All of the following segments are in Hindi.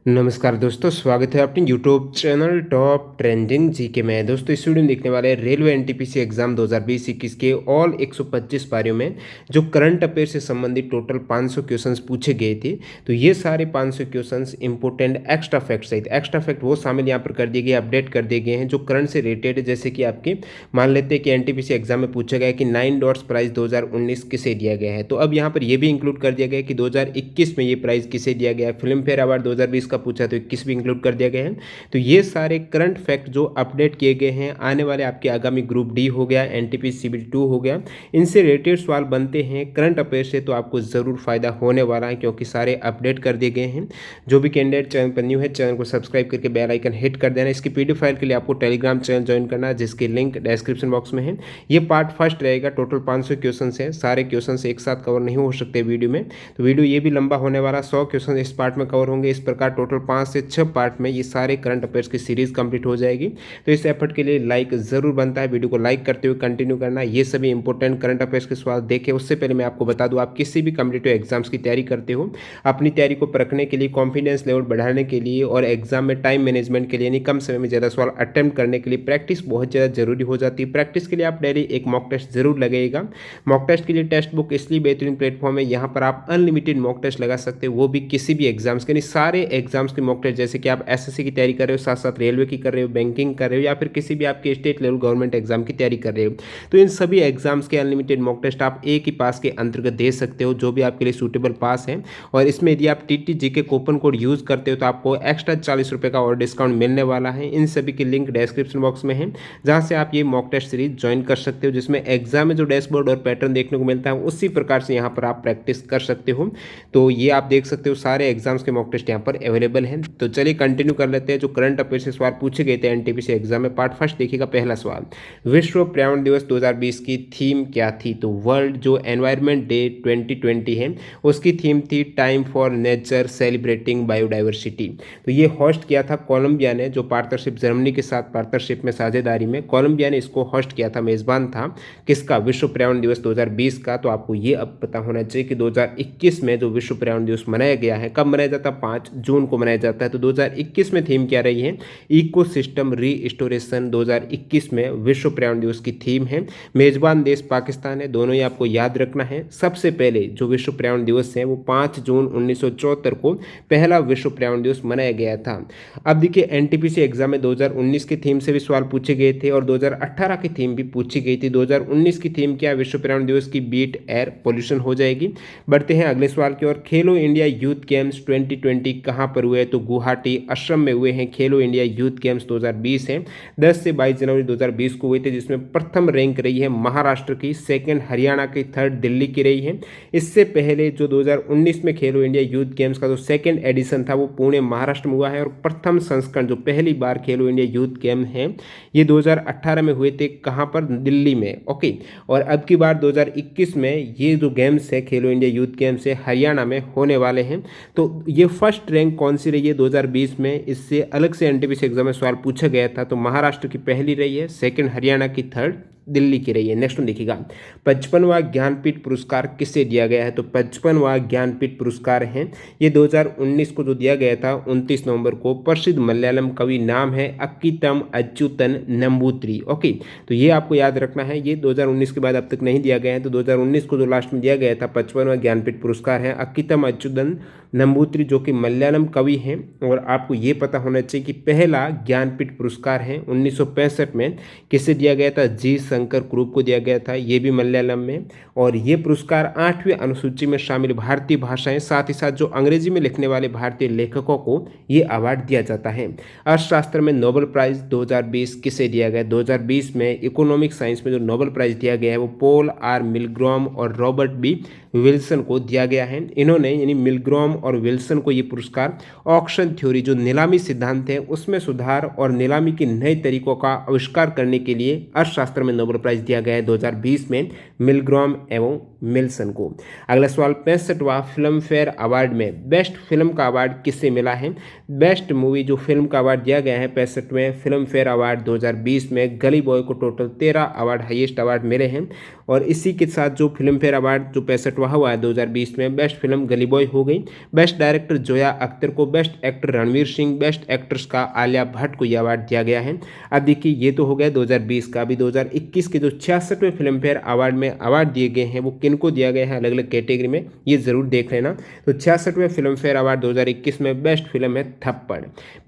नमस्कार दोस्तों, स्वागत है अपने YouTube channel top trending GK में। दोस्तों इस वीडियो में देखने वाले हैं रेलवे एनटीपीसी एग्जाम 2020-21 के ऑल 125 पारियों में जो करंट अफेयर से संबंधित टोटल 500 क्वेश्चंस पूछे गए थे। तो ये सारे 500 क्वेश्चंस इंपोर्टेंट एक्स्ट्रा फैक्ट सहित एक्स्ट्रा फैक्ट वो शामिल यहाँ पर कर दिए गए, अपडेट कर दिए गए हैं जो करंट से रिलेटेड है। जैसे कि आपके मान लेते हैं कि एनटीपीसी एग्जाम में पूछा गया कि 9 डॉट्स प्राइज 2019 किसे दिया गया है, तो अब यहाँ पर यह भी इंक्लूड कर दिया गया कि 2021 में ये प्राइज किसे दिया गया है। फिल्म फेयर अवार्ड 2020 का पूछा तो 21 भी इंक्लूड कर दिया गया है। तो ये सारे करंट फैक्ट जो अपडेट किए गए हैं आने वाले आपके आगामी ग्रुप डी हो गया, एनटीपीसी सिविल 2 हो गया, इनसे रिलेटेड सवाल बनते हैं करंट अफेयर से, तो आपको ज़रूर फायदा होने वाला है क्योंकि सारे अपडेट कर दिए गए हैं। जो भी कैंडिडेट चैनल पर न्यू है, चैनल को सब्सक्राइब करके बेल आइकन हिट कर देना। इसकी पीडीएफ फाइल के लिए आपको टेलीग्राम चैनल ज्वाइन करना है जिसकी लिंक डिस्क्रिप्शन बॉक्स में है। ये पार्ट फर्स्ट रहेगा, टोटल 500 क्वेश्चन है, सारे क्वेश्चन एक साथ कवर नहीं हो सकते वीडियो में, तो वीडियो ये भी लंबा होने वाला। 100 क्वेश्चन इस पार्ट में कवर होंगे। इस प्रकार टोटल 5 से 6 पार्ट में ये सारे करंट अफेयर्स की सीरीज कंप्लीट हो जाएगी। तो इस एफर्ट के लिए लाइक जरूर बनता है, वीडियो को लाइक करते हुए कंटिन्यू करना। ये सभी इंपॉर्टेंट करंट अफेयर्स के सवाल देखें उससे पहले मैं आपको बता दूं, आप किसी भी कॉम्पिटिटिव एग्जाम्स की तैयारी करते हो, अपनी तैयारी को परखने के लिए, कॉन्फिडेंस लेवल बढ़ाने के लिए और एग्जाम में टाइम मैनेजमेंट के लिए, यानी कम समय में ज़्यादा सवाल अटेम्प्ट करने के लिए प्रैक्टिस बहुत ज़्यादा जरूरी हो जाती है। प्रैक्टिस के लिए आप डेली एक मॉक टेस्ट जरूर लगेगा। मॉक टेस्ट के लिए टेक्स्ट बुक इसलिए बेहतरीन प्लेटफॉर्म है, यहाँ पर आप अनलिमिटेड मॉक टेस्ट लगा सकते हो, वो भी किसी भी एग्जाम्स के, यानी सारे एग्जाम्स के मॉक टेस्ट। जैसे कि आप एसएससी की तैयारी कर रहे हो, साथ साथ रेलवे की कर रहे हो, बैंकिंग कर रहे हो, या फिर किसी भी आपके स्टेट लेवल गवर्नमेंट एग्जाम की तैयारी कर रहे हो, तो इन सभी एग्जाम्स के अनलिमिटेड मॉक टेस्ट आप एक ही पास के अंतर्गत दे सकते हो, जो भी आपके लिए सूटेबल पास है। और इसमें यदि आप टीटीजी के कूपन कोड यूज करते हो तो आपको एक्स्ट्रा 40 रुपये का और डिस्काउंट मिलने वाला है। इन सभी की लिंक डिस्क्रिप्शन बॉक्स में है, जहां से आप ये मॉक टेस्ट सीरीज ज्वाइन कर सकते हो, जिसमें एग्जाम में जो डैशबोर्ड और पैटर्न देखने को मिलता है उसी प्रकार से यहाँ पर आप प्रैक्टिस कर सकते हो। तो ये आप देख सकते हो, सारे एग्जाम्स के मॉक टेस्ट यहाँ पर अवेलेबल हैं। तो चलिए कंटिन्यू कर लेते हैं। जो करंट अफेयर से सवाल पूछे गए थे एनटीपीसी एग्जाम में, पार्ट फर्स्ट देखिएगा। पहला सवाल, विश्व पर्यावरण दिवस 2020 की थीम क्या थी? तो वर्ल्ड जो एनवायरनमेंट डे 2020 है उसकी थीम थी time for nature celebrating biodiversity. तो ये होस्ट किया था कोलंबिया ने, जो पार्टनरशिप जर्मनी के साथ पार्टनरशिप में साझेदारी में कोलंबिया ने इसको होस्ट किया था, मेजबान था किसका? विश्व पर्यावरण दिवस 2020 का। तो आपको ये अब पता होना चाहिए कि 2021 में जो विश्व पर्यावरण दिवस मनाया गया है, कब मनाया जाता है? 5 जून को मनाया जाता है। तो 2021 में थीम क्या रही है? इकोसिस्टम रीस्टोरेशन 2021 में विश्व पर्यावरण दिवस की थीम है। मेजबान देश पाकिस्तान है, दोनों ही आपको याद रखना है। सबसे पहले जो विश्व पर्यावरण दिवस है वो 5 जून 1974 को पहला विश्व पर्यावरण दिवस मनाया गया था। अब देखिए एनटीपीसी एग्जाम में 2019 की थीम से भी सवाल पूछे गए थे और 2018 की थीम भी पूछी गई थी। 2019 की थीम क्या? विश्व पर्यावरण दिवस की बीट एयर पोल्यूशन हो जाएगी। बढ़ते हैं अगले सवाल की ओर। खेलो इंडिया यूथ गेम्स 2020 कहाँ पर हुए? तो गुवाहाटी असम में हुए हैं। खेलो इंडिया यूथ गेम्स 2020 है, 10 से 22 जनवरी 2020 को हुए थे, जिसमें प्रथम रैंक रही है महाराष्ट्र की, सेकंड हरियाणा की, थर्ड दिल्ली की रही है। इससे पहले जो 2019 में खेलो इंडिया यूथ गेम्स का जो सेकंड एडिशन था वो पुणे महाराष्ट्र में हुआ है, और प्रथम संस्करण जो पहली बार खेलो इंडिया यूथ गेम है ये 2018 में हुए थे। कहाँ पर? दिल्ली में। ओके, और अब की बार 2021 में ये जो गेम्स है खेलो इंडिया यूथ गेम्स है हरियाणा में होने वाले हैं। तो ये फर्स्ट रैंक कौन सी रही है 2020 में? इससे अलग से एनटीपीसी एग्जाम में सवाल पूछा गया था। तो महाराष्ट्र की पहली रही है, सेकंड हरियाणा की, थर्ड दिल्ली की रही है। नेक्स्ट वन देखिएगा, 55वां ज्ञानपीठ पुरस्कार किसे दिया गया है? तो 55वां ज्ञानपीठ पुरस्कार है ये 2019 को जो दिया गया था 29 नवंबर को, प्रसिद्ध मलयालम कवि, नाम है अक्कीतम अच्युतन नंबूत्री। ओके, तो ये आपको याद रखना है, ये 2019 के बाद अब तक नहीं दिया गया है। तो 2019 को जो लास्ट में दिया गया था 55वां ज्ञानपीठ पुरस्कार है अक्कीतम अच्युतन नंबूत्री, जो कि मलयालम कवि हैं। और आपको ये पता होना चाहिए कि पहला ज्ञानपीठ पुरस्कार है 1965 में किसे दिया गया था? जी शंकर कुरुप को दिया गया था, ये भी मलयालम में। और ये पुरस्कार 8वीं अनुसूची में शामिल भारतीय भाषाएं, साथ ही साथ जो अंग्रेजी में लिखने वाले भारतीय लेखकों को ये अवार्ड दिया जाता है। अर्थशास्त्र में नोबेल प्राइज 2020 किसे दिया गया? 2020 में इकोनॉमिक साइंस में जो नोबेल प्राइज दिया गया है वो पॉल आर मिलग्रॉम और रॉबर्ट बी विल्सन को दिया गया है। इन्होंने यानी मिलग्रॉम और विल्सन को ये पुरस्कार ऑक्शन थ्योरी जो नीलामी सिद्धांत है उसमें सुधार और नीलामी के नए तरीकों का आविष्कार करने के लिए अर्थशास्त्र में नोबेल प्राइज दिया गया है 2020 में मिलग्रॉम एवं मिल्सन को। अगला सवाल 65वां फिल्म फेयर अवार्ड में बेस्ट फिल्म का अवार्ड किसे मिला है? बेस्ट मूवी जो फिल्म का अवार्ड दिया गया है 65वें फिल्म फेयर अवार्ड 2020 में गली बॉय को टोटल 13 अवार्ड हाईएस्ट अवार्ड मिले हैं। और इसी के साथ जो फिल्म फेयर अवार्ड जो 65वां हुआ है 2020 में बेस्ट फिल्म गली बॉय हो गई। बेस्ट डायरेक्टर जोया अख्तर को, best actor Ranveer Singh, best actress का आलिया भट्ट को यह अवार्ड दिया गया है। अब देखिए ये तो हो गया 2020 का। अभी 2021 के जो 66वें फिल्म फेयर अवार्ड में अवार्ड दिए गए हैं वो किनको दिया गया है अलग अलग कैटेगरी में, ये जरूर देख लेना। तो 66वें फिल्म फेयर अवार्ड 2021 में बेस्ट फिल्म है थप्पड़।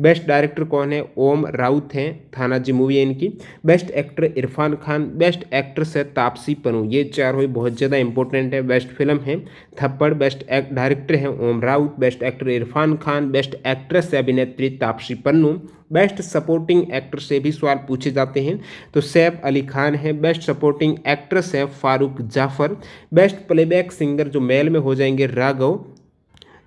बेस्ट डायरेक्टर कौन है? ओम राउत हैं, थानाजी मूवी है इनकी। Best actor Irrfan Khan, best actress है तापसी पन्नू। ये चारों ही बहुत ज़्यादा इंपॉर्टेंट है। बेस्ट फिल्म है थप्पड़, बेस्ट डायरेक्टर है Om Raut, best actor Irrfan Khan, best actress है अभिनेत्री Taapsee Pannu. Best supporting actor से भी सवाल पूछे जाते हैं तो सैफ अली खान है। बेस्ट सपोर्टिंग एक्ट्रेस है Farrukh Jafar. Best playback singer जो मेल में हो जाएंगे राघव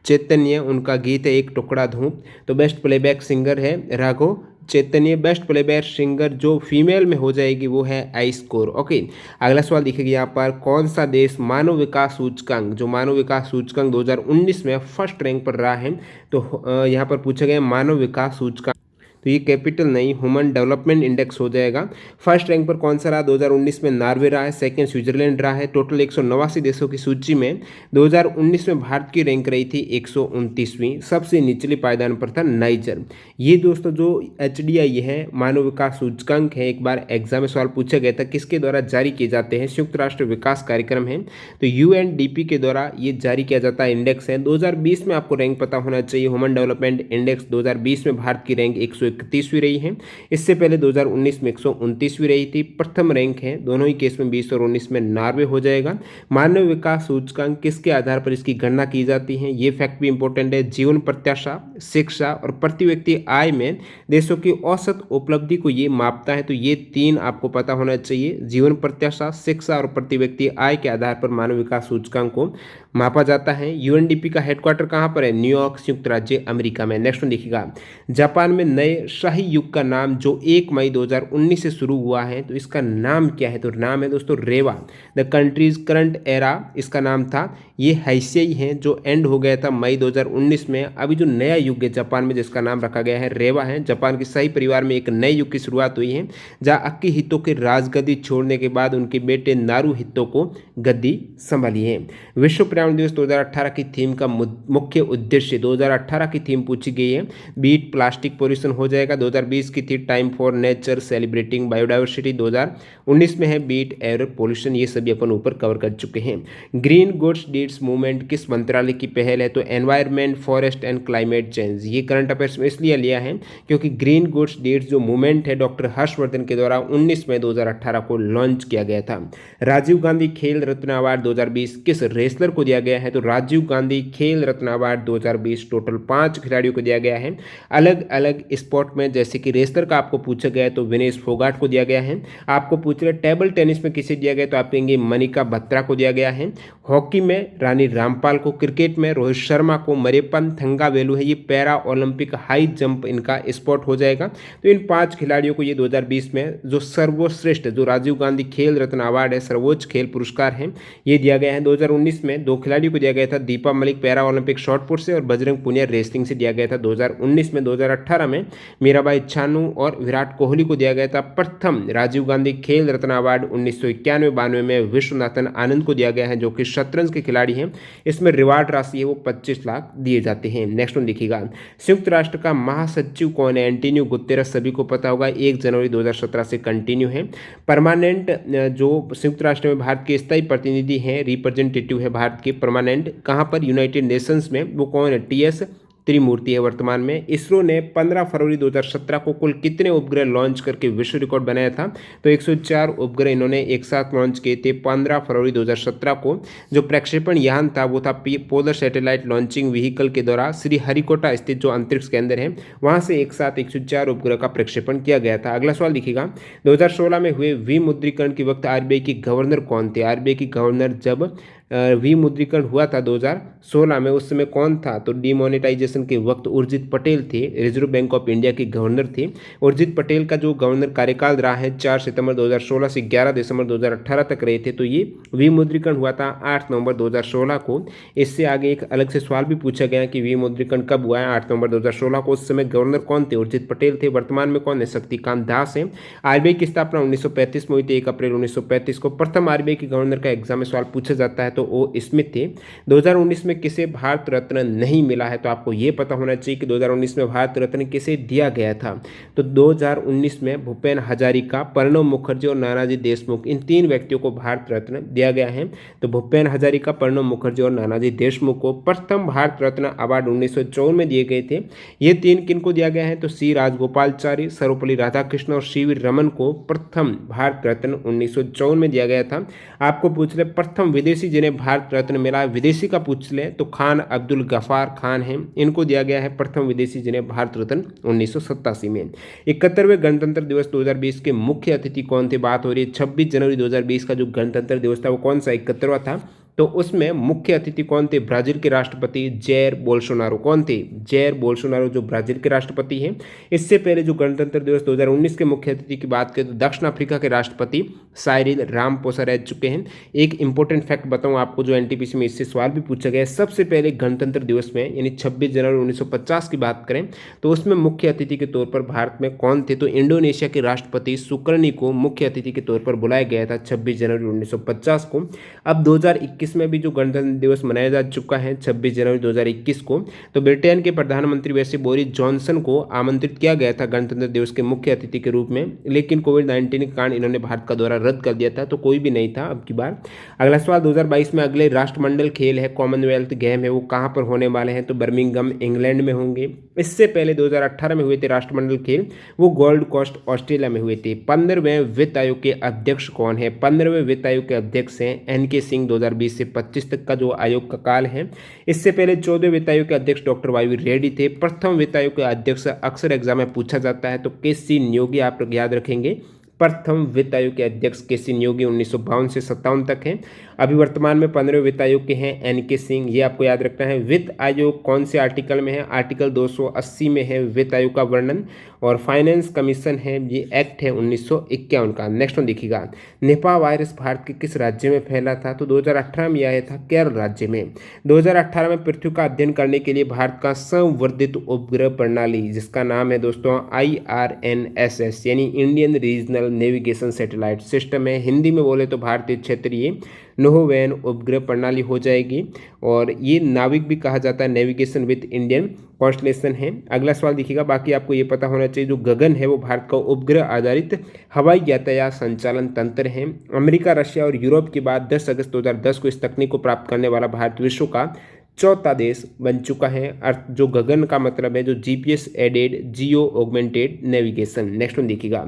चैतन्य, उनका गीत है एक टुकड़ा धूप, तो बेस्ट प्लेबैक सिंगर है राघव चैतन्य। बेस्ट प्लेबैक सिंगर जो फीमेल में हो जाएगी वो है आइस कौर। ओके, अगला सवाल देखिएगा यहाँ पर, कौन सा देश मानव विकास सूचकांक जो मानव विकास सूचकांक 2019 में फर्स्ट रैंक पर रहा है? तो यहाँ पर पूछा गया मानव विकास सूचकांक, तो ये कैपिटल नहीं ह्यूमन डेवलपमेंट इंडेक्स हो जाएगा। फर्स्ट रैंक पर कौन सा रहा? 2019 में नॉर्वे रहा है, सेकंड स्विट्जरलैंड रहा है। टोटल 189 देशों की सूची में 2019 में भारत की रैंक रही थी 129वीं। सबसे निचले पायदान पर था नाइजर। ये दोस्तों जो HDI है मानव विकास सूचकांक है, एक बार एग्जाम में सवाल पूछा गया था किसके द्वारा जारी किए जाते हैं? संयुक्त राष्ट्र विकास कार्यक्रम है, तो UNDP के द्वारा ये जारी किया जाता है इंडेक्स है। 2020 में आपको रैंक पता होना चाहिए। ह्यूमन डेवलपमेंट इंडेक्स 2020 में भारत की रैंक 131वीं रही है। इससे पहले 2019 में 129वीं रही थी। प्रथम रैंक है दोनों ही केस में 20 और 19 में नॉर्वे हो जाएगा। मानव विकास सूचकांक किसके आधार पर इसकी गणना की जाती है? ये फैक्ट भी इंपॉर्टेंट है। जीवन प्रत्याशा, शिक्षा और प्रति व्यक्ति आय में देशों की औसत उपलब्धि को ये मापता है। तो ये तीन आपको पता होना चाहिए, जीवन प्रत्याशा, शिक्षा और प्रति व्यक्ति आय के आधार पर मानव विकास सूचकांक को मापा जाता है। UNDP का हेडक्वार्टर कहाँ पर है? न्यूयॉर्क, संयुक्त राज्य अमेरिका में। नेक्स्ट वन देखिएगा, जापान में नए शाही युग का नाम जो 1 मई 2019 से शुरू हुआ है, तो इसका नाम क्या है? तो नाम है दोस्तों रेवा। द कंट्रीज करंट एरा इसका नाम था। ये हैसेई है जो एंड हो गया था मई 2019 में। अभी जो नया युग है जापान में जिसका नाम रखा गया है रेवा है। जापान के शाही परिवार में एक नए युग की शुरुआत हुई है जहाँ अक्की हितो के राजगद्दी छोड़ने के बाद उनके बेटे नारू हितो को गद्दी संभाली है। विश्व पर्यावरण दिवस 2018 की थीम का मुख्य उद्देश्य, 2018 की थीम पूछी गई है, बीट प्लास्टिक पोल्यूशन हो जाएगा। 2020 की थी time for nature celebrating biodiversity. 2019 में है बीट एयर पोल्यूशन। ये सभी अपन ऊपर कवर कर चुके हैं। ग्रीन गुड्स डीड्स मूवमेंट किस मंत्रालय की पहल है? तो environment, forest and climate change. ये करंट अफेयर्स में इसलिए लिया है क्योंकि ग्रीन गुड्स डीड्स जो मूवमेंट है डॉक्टर हर्षवर्धन के द्वारा 19 मई 2018 को लॉन्च किया गया था। राजीव गांधी खेल रत्न अवार्ड 2020 किस रेसलर को दिया गया है? तो राजीव गांधी खेल रत्न अवार्ड 2020 टोटल 5 खिलाड़ियों को दिया गया है अलग अलग स्पोर्ट में। जैसे कि रेसलर का आपको पूछा गया है तो विनेश फोगाट को दिया गया है। आपको पूछ रहे टेबल टेनिस में किसे दिया गया तो आप कहेंगे मनिका बत्रा को दिया गया है। हॉकी में रानी रामपाल को, क्रिकेट में रोहित शर्मा को, मरियप्पन थंगावेलु है ये पैरा ओलंपिक हाई जंप इनका स्पोर्ट हो जाएगा। तो इन 5 खिलाड़ियों को ये 2020 में जो सर्वश्रेष्ठ जो राजीव गांधी खेल रत्न अवार्ड है, सर्वोच्च खेल पुरस्कार है, ये दिया गया है। 2019 में 2 खिलाड़ियों को दिया गया था, Deepa Malik para Olympic shot put से और बजरंग पुनिया रेसलिंग से दिया गया था 2019 में। 2018 में मीराबाई चानू और विराट कोहली को दिया गया था प्रथम राजीव गांधी खेल रत्न अवार्ड। 1991-92 में विश्वनाथन आनंद को दिया गया है जो कि शतरंज के खिलाड़ी हैं। इसमें रिवार्ड राशि है वो 25 लाख दिए जाते हैं। नेक्स्ट वन देखिएगा, संयुक्त राष्ट्र का महासचिव कौन है? एंटोनियो गुतेरेस, सभी को पता होगा, 1 जनवरी 2017 से कंटिन्यू है। परमानेंट जो संयुक्त राष्ट्र में भारत के स्थायी प्रतिनिधि हैं, रिप्रेजेंटेटिव है भारत के परमानेंट, कहाँ पर? यूनाइटेड नेशंस में। वो कौन है? TS त्रिमूर्ति है वर्तमान में। इसरो ने 15 फरवरी 2017 को कुल कितने उपग्रह लॉन्च करके विश्व रिकॉर्ड बनाया था? तो 104 उपग्रह इन्होंने एक साथ लॉन्च किए थे 15 फरवरी 2017 को। जो प्रक्षेपण यान था वो था पोलर सैटेलाइट लॉन्चिंग व्हीकल के द्वारा श्रीहरिकोटा स्थित जो अंतरिक्ष केंद्र है वहां से एक साथ 104 उपग्रह का प्रक्षेपण किया गया था। अगला सवाल लिखिएगा, 2016 में हुए विमुद्रीकरण के वक्त RBI की गवर्नर कौन थे? RBI की गवर्नर जब विमुद्रीकरण हुआ था 2016 में, उस समय कौन था? तो डिमोनेटाइजेशन के वक्त उर्जित पटेल थे, रिजर्व बैंक ऑफ इंडिया के गवर्नर थे। उर्जित पटेल का जो गवर्नर कार्यकाल रहा है 4 सितंबर 2016 से 11 दिसंबर 2018 तक रहे थे। तो ये विमुद्रीकरण हुआ था 8 नवंबर 2016 को। इससे आगे एक अलग से सवाल भी पूछा गया कि विमुद्रीकरण कब हुआ है? 8 नवंबर 2016 को। उस समय गवर्नर कौन थे? उर्जित पटेल थे। वर्तमान में कौन है? शक्तिकांत दास है। आरबीआई की स्थापना 1935 में हुई थी, 1 अप्रैल 1935 को। प्रथम आरबीआई के गवर्नर का एग्जाम में सवाल पूछा जाता है तो ओ स्मिथ थे। 2019 में किसे भारत रत्न नहीं मिला है? तो आपको ये पता होना चाहिए कि 2019 में भारत रत्न किसे दिया गया था। तो 2019 में भूपेन हजारिका, प्रणब मुखर्जी और नानाजी देशमुख, इन 3 व्यक्तियों को भारत रत्न दिया गया है। तो भूपेन हजारिका, प्रणब मुखर्जी और नानाजी देशमुख को प्रथम भारत रत्न अवार्ड 1954 में दिए गए थे। ये 3 किनको दिया गया है? तो सी राजगोपालचारी, सर्वपल्ली राधाकृष्ण और सी वी रमन को प्रथम भारत रत्न 1954 में दिया गया था। आपको पूछ ले प्रथम विदेशी जिन्हें भारत रत्न मिला, विदेशी का पूछ ले तो खान अब्दुल गफार खान हैं, इनको दिया गया है प्रथम विदेशी जिन्हें भारत रत्न 1987 में। 71वें गणतंत्र दिवस 2020 के मुख्य अतिथि कौन थे? बात हो रही है 26 जनवरी 2020 का जो गणतंत्र दिवस था वो कौन सा? 71वां था। तो उसमें मुख्य अतिथि कौन थे? ब्राजील के राष्ट्रपति जैर बोल्सोनारो। कौन थे? जैर बोल्सोनारो, जो ब्राजील के राष्ट्रपति हैं। इससे पहले जो गणतंत्र दिवस 2019 के मुख्य अतिथि की बात करें तो दक्षिण अफ्रीका के राष्ट्रपति साइरिल रामपोसा रह चुके हैं। एक इंपॉर्टेंट फैक्ट बताऊं आपको जो एनटीपीसी में इससे सवाल भी पूछा गया है। सबसे पहले गणतंत्र दिवस में यानी 26 जनवरी 1950 की बात करें तो उसमें मुख्य अतिथि के तौर पर भारत में कौन थे? तो इंडोनेशिया के राष्ट्रपति सुकर्णी को मुख्य अतिथि के तौर पर बुलाया गया था 26 जनवरी 1950 को। अब 2021 में भी जो गणतंत्र दिवस मनाया जा चुका है 26 जनवरी 2021 को, तो ब्रिटेन के प्रधानमंत्री वैसे बोरिस जॉनसन को आमंत्रित किया गया था गणतंत्र दिवस के मुख्य अतिथि के रूप में, लेकिन कोविड-19 के कारण इन्होंने भारत का दौरा रद्द कर दिया था, तो कोई भी नहीं था अब की बार। अगला सवाल 2022 में अगले राष्ट्रमंडल खेल है, कॉमनवेल्थ गेम है, वो कहाँ पर होने वाले हैं? तो बर्मिंघम इंग्लैंड में होंगे। इससे पहले 2018 में हुए थे राष्ट्रमंडल खेल, वो गोल्ड कोस्ट ऑस्ट्रेलिया में हुए थे। 15वें वित्त आयोग के अध्यक्ष कौन है? 15वें वित्त आयोग के अध्यक्ष हैं एनके सिंह। 2020 से 25 तक का जो आयोग का काल है। इससे पहले 14वें वित्त आयोग के अध्यक्छ डॉक्टर वाई वी रेड्डी थे। प्रथम वित्त आयोग के अध्यक्ष अक्सर एग्जाम में पूछा जाता है तो के सी नियोगी आप लोग याद रखेंगे। प्रथम वित्त आयोग के अध्यक्ष के सी नियोगी 1952 से 57 तक हैं। अभी वर्तमान में 15वें वित्त आयोग के हैं एन के सिंह, ये आपको याद रखना है। वित्त आयोग कौन से आर्टिकल में है? आर्टिकल 280 में है वित्त आयोग का वर्णन। और फाइनेंस कमीशन है, ये एक्ट है 1951 का। नेक्स्ट वन देखिएगा, निपाह वायरस भारत के किस राज्य में फैला था? तो 2018 में आया था केरल राज्य में। 2018 में पृथ्वी का अध्ययन करने के लिए भारत का संवर्धित उपग्रह प्रणाली, जिसका नाम है दोस्तों IRNSS यानी Indian regional navigation satellite system है। हिंदी में बोले तो भारतीय क्षेत्रीय नौवैन उपग्रह प्रणाली हो जाएगी। और ये नाविक भी कहा जाता है, नेविगेशन विथ इंडियन कॉन्स्टलेशन है। अगला सवाल देखिएगा, बाकी आपको ये पता होना चाहिए जो गगन है वो भारत का उपग्रह आधारित हवाई यातायात संचालन तंत्र है। अमेरिका, रशिया और यूरोप के बाद 10 अगस्त 2010 को इस तकनीक को प्राप्त करने वाला भारत विश्व का चौथा देश बन चुका है। अर्थ जो गगन का मतलब है जो GPS aided geo augmented navigation. Next one देखिएगा,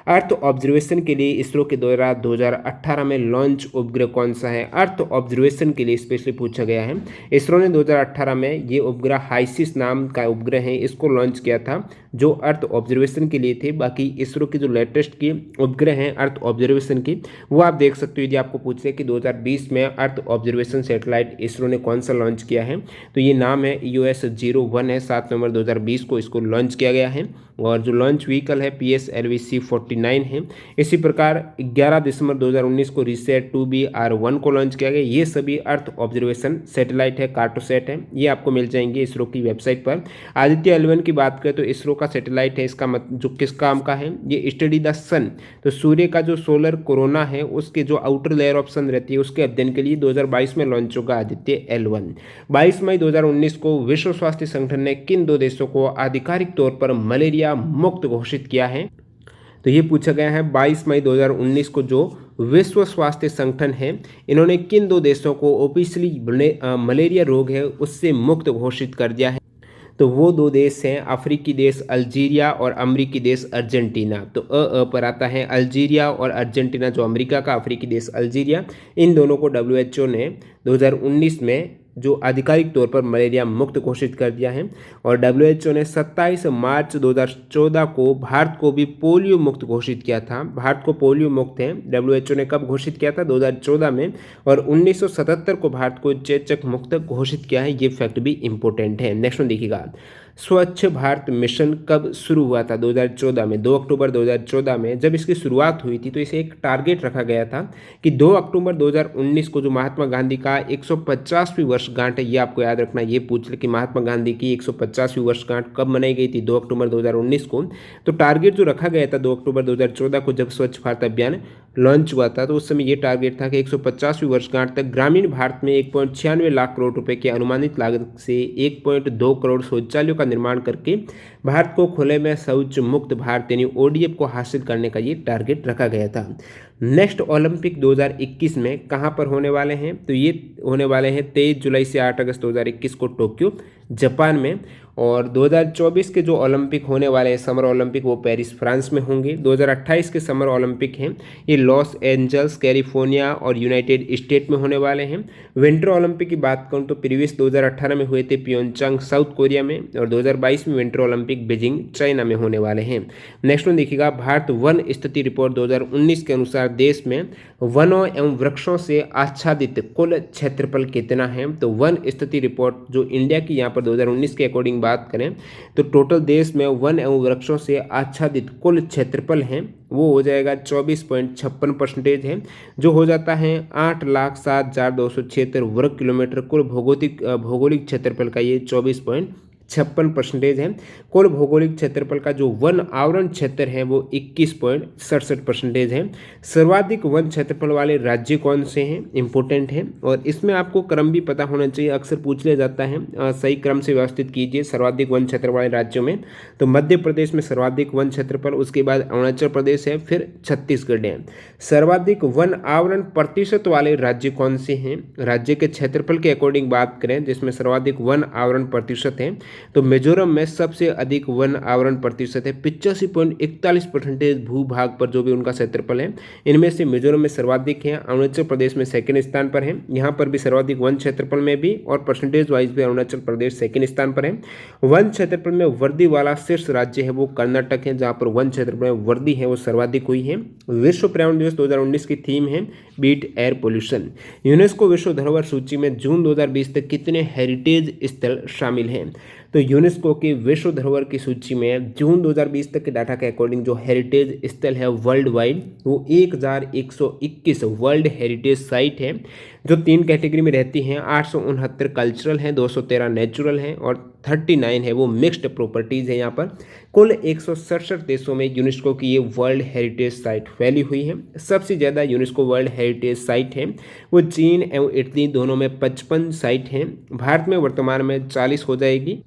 अर्थ ऑब्जर्वेशन के लिए इसरो के द्वारा 2018 में लॉन्च उपग्रह कौन सा है? अर्थ ऑब्जर्वेशन के लिए स्पेशली पूछा गया है। इसरो ने 2018 में ये उपग्रह हाइसिस नाम का उपग्रह है, इसको लॉन्च किया था जो अर्थ ऑब्जर्वेशन के लिए थे। बाकी इसरो की जो लेटेस्ट की उपग्रह हैं अर्थ ऑब्जर्वेशन की, वो आप देख सकते हो। यदि आपको पूछ ले कि 2020 में अर्थ ऑब्जर्वेशन सैटेलाइट इसरो ने कौन सा लॉन्च किया है, तो ये नाम है EOS-01 है। 7 नवंबर 2020 को इसको लॉन्च किया गया है। और जो लॉन्च व्हीकल है PSLV-C49 है। इसी प्रकार 11 दिसंबर 2019 को रिसेट 2BR1 को लॉन्च किया गया। ये सभी अर्थ ऑब्जर्वेशन सैटेलाइट है, कार्टोसैट है, ये आपको मिल जाएंगे इसरो की वेबसाइट पर। आदित्य L1 की बात करें तो इसरो का सैटेलाइट है, इसका जो किस काम का है, ये स्टडी द सन, तो सूर्य का जो सोलर कोरोना है उसके जो आउटर लेयर ऑफ सन रहती है उसके अध्ययन के लिए 2022 में लॉन्च होगा आदित्य L1। 22 मई 2019 को विश्व स्वास्थ्य संगठन ने किन 2 देशों को आधिकारिक तौर पर मलेरिया मुक्त घोषित किया है? तो ये पूछा गया है 22 मई 2019 को जो विश्व स्वास्थ्य संगठन है इन्होंने किन 2 देशों को ऑफिशियली मलेरिया रोग है उससे मुक्त घोषित कर दिया है? तो वो 2 देश हैं अफ्रीकी देश अल्जीरिया और अमेरिकी देश अर्जेंटीना। तो पर आता है अल्जीरिया और अर्जेंटीना, जो अमेरिका का, अफ्रीकी देश अल्जीरिया, इन दोनों को WHO ने 2019 में जो आधिकारिक तौर पर मलेरिया मुक्त घोषित कर दिया है। और WHO ने 27 मार्च 2014 को भारत को भी पोलियो मुक्त घोषित किया था। भारत को पोलियो मुक्त है, WHO ने कब घोषित किया था? 2014 में। और 1977 को भारत को चेचक मुक्त घोषित किया है। ये फैक्ट भी इंपॉर्टेंट है। नेक्स्ट वन देखिएगा, स्वच्छ भारत मिशन कब शुरू हुआ था? 2014 में, 2 अक्टूबर 2014 में जब इसकी शुरुआत हुई थी तो इसे एक टारगेट रखा गया था कि 2 अक्टूबर 2019 को जो महात्मा गांधी का 150वीं वर्षगांठ है, ये आपको याद रखना, ये पूछ ले कि महात्मा गांधी की 150वीं वर्षगांठ कब मनाई गई थी? 2 अक्टूबर 2019 को। तो टारगेट जो रखा गया था 2 अक्टूबर 2014 को जब स्वच्छ भारत अभियान लॉन्च हुआ था, तो उस समय ये टारगेट था कि 150वीं वर्षगांठ तक ग्रामीण भारत में 1.96 लाख करोड़ रुपए की अनुमानित लागत से 1.2 करोड़ शौचालयों का निर्माण करके भारत को खुले में शौच मुक्त भारत यानी ODF को हासिल करने का ये टारगेट रखा गया था। नेक्स्ट ओलंपिक 2021 में कहाँ पर होने वाले हैं? तो ये होने वाले हैं 23 जुलाई से 8 अगस्त 2021 को टोक्यो जापान में। और 2024 के जो ओलंपिक होने वाले हैं समर ओलंपिक, वो पेरिस फ्रांस में होंगे। 2028 के समर ओलंपिक हैं, ये लॉस एंजल्स कैलिफोर्निया और यूनाइटेड स्टेट में होने वाले हैं। विंटर ओलंपिक की बात करूं तो प्रीवियस 2018 में हुए थे प्योंगचांग साउथ कोरिया में, और 2022 में विंटर ओलंपिक बीजिंग चाइना में होने वाले हैं। नेक्स्ट वन देखिएगा, भारत वन स्थिति रिपोर्ट 2019 के अनुसार देश में वनों एवं वृक्षों से आच्छादित कुल क्षेत्रफल कितना है? तो वन स्थिति रिपोर्ट जो इंडिया की यहाँ पर 2019 के अकॉर्डिंग बात करें तो टोटल देश में वन एवं वृक्षों से आच्छादित कुल क्षेत्रफल है वो हो जाएगा 24.56% है, जो हो जाता है 8,07,276 वर्ग किलोमीटर। कुल भौगोलिक क्षेत्रफल का ये 24.56% है। कुल भौगोलिक क्षेत्रफल का जो वन आवरण क्षेत्र है वो 21.67% है। सर्वाधिक वन क्षेत्रफल वाले राज्य कौन से हैं? इंपॉर्टेंट है, और इसमें आपको क्रम भी पता होना चाहिए, अक्सर पूछ लिया जाता है। सही क्रम से व्यवस्थित कीजिए सर्वाधिक वन क्षेत्र वाले राज्यों में। तो मध्य प्रदेश में सर्वाधिक वन क्षेत्रफल, उसके बाद अरुणाचल प्रदेश है, फिर छत्तीसगढ़ है। सर्वाधिक वन आवरण प्रतिशत वाले राज्य कौन से हैं? राज्य के क्षेत्रफल के अकॉर्डिंग बात करें जिसमें सर्वाधिक वन आवरण प्रतिशत है तो मिजोरम में सबसे अधिक वन आवरण प्रतिशत है, 85.41% भूभाग पर जो भी उनका क्षेत्रफल है, इनमें से मिजोरम में सर्वाधिक है। अरुणाचल प्रदेश में सेकंड स्थान पर है, यहाँ पर भी सर्वाधिक वन क्षेत्रफल में भी, और परसेंटेज वाइज भी अरुणाचल प्रदेश सेकंड स्थान पर है। वन क्षेत्रफल में वृद्धि वाला शीर्ष राज्य है वो कर्नाटक है, जहाँ पर वन क्षेत्रफल में वृद्धि है वो सर्वाधिक हुई है। विश्व पर्यावरण दिवस 2019 की थीम है बीट एयर पोल्यूशन। यूनेस्को विश्व धरोहर सूची में जून 2020 तक कितने हेरिटेज स्थल शामिल हैं? तो यूनेस्को की विश्व धरोहर की सूची में जून 2020 तक के डाटा के अकॉर्डिंग जो हेरिटेज स्थल है वर्ल्ड वाइड वो 1121 वर्ल्ड हेरिटेज साइट है, जो 3 कैटेगरी में रहती हैं। 869 कल्चरल हैं, 213 नेचुरल हैं, और 39 है वो मिक्स्ड प्रॉपर्टीज़ है। यहाँ पर कुल 167 देशों में यूनेस्को की ये वर्ल्ड हेरिटेज साइट फैली हुई है। सबसे ज़्यादा यूनेस्को वर्ल्ड हेरिटेज साइट है वो चीन एवं इटली दोनों में 55 साइट हैं। भारत में वर्तमान में 40 हो जाएगी।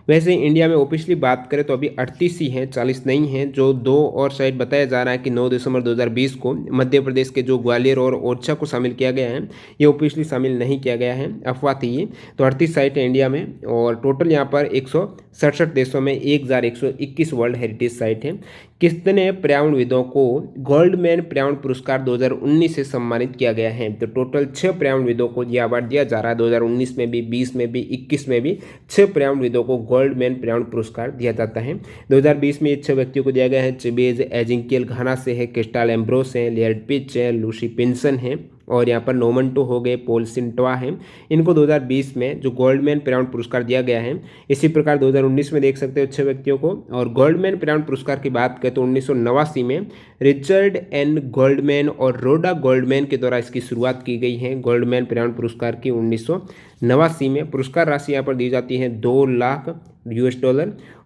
वैसे इंडिया में ऑफिशियली बात करें तो अभी 38 ही हैं, 40 नहीं हैं। जो 2 और साइट बताया जा रहा है कि 9 दिसंबर 2020 को मध्य प्रदेश के जो ग्वालियर और ओरछा को शामिल किया गया है, ये ऑफिशियली शामिल नहीं किया गया है, अफवाह थी ये। तो 38 साइट है इंडिया में, और टोटल यहाँ पर 167 देशों में 1121 वर्ल्ड हेरिटेज साइट है। कितने पर्यावरणविदों को गोल्डमैन पर्यावरण पुरस्कार 2019 से सम्मानित किया गया है? तो टोटल 6 पर्यावरणविदों को यह अवार्ड दिया जा रहा है। 2019 में भी, 20 में भी, 21 में भी 6 पर्यावरणविदों को गोल्डमैन पर्यावरण पुरस्कार दिया जाता है। 2020 में ये 6 व्यक्तियों को दिया गया है। चिबेज एजिंकियल घाना से है, क्रिस्टल एम्ब्रोस है, लियर्ड पिच है, लूसी पिंसन है, और यहाँ पर नोमन टो हो गए, पोल सिंटवा है। इनको 2020 में जो गोल्डमैन पर्यावरण पुरस्कार दिया गया है। इसी प्रकार 2019 में देख सकते हो 6 व्यक्तियों को। और गोल्डमैन पर्यावरण पुरस्कार की बात करें तो 1989 में रिचर्ड एन गोल्डमैन और रोडा गोल्डमैन के द्वारा इसकी शुरुआत की गई है। गोल्डमैन पर्यावरण पुरस्कार की 1989 में पुरस्कार राशि यहाँ पर दी जाती है $2 लाख।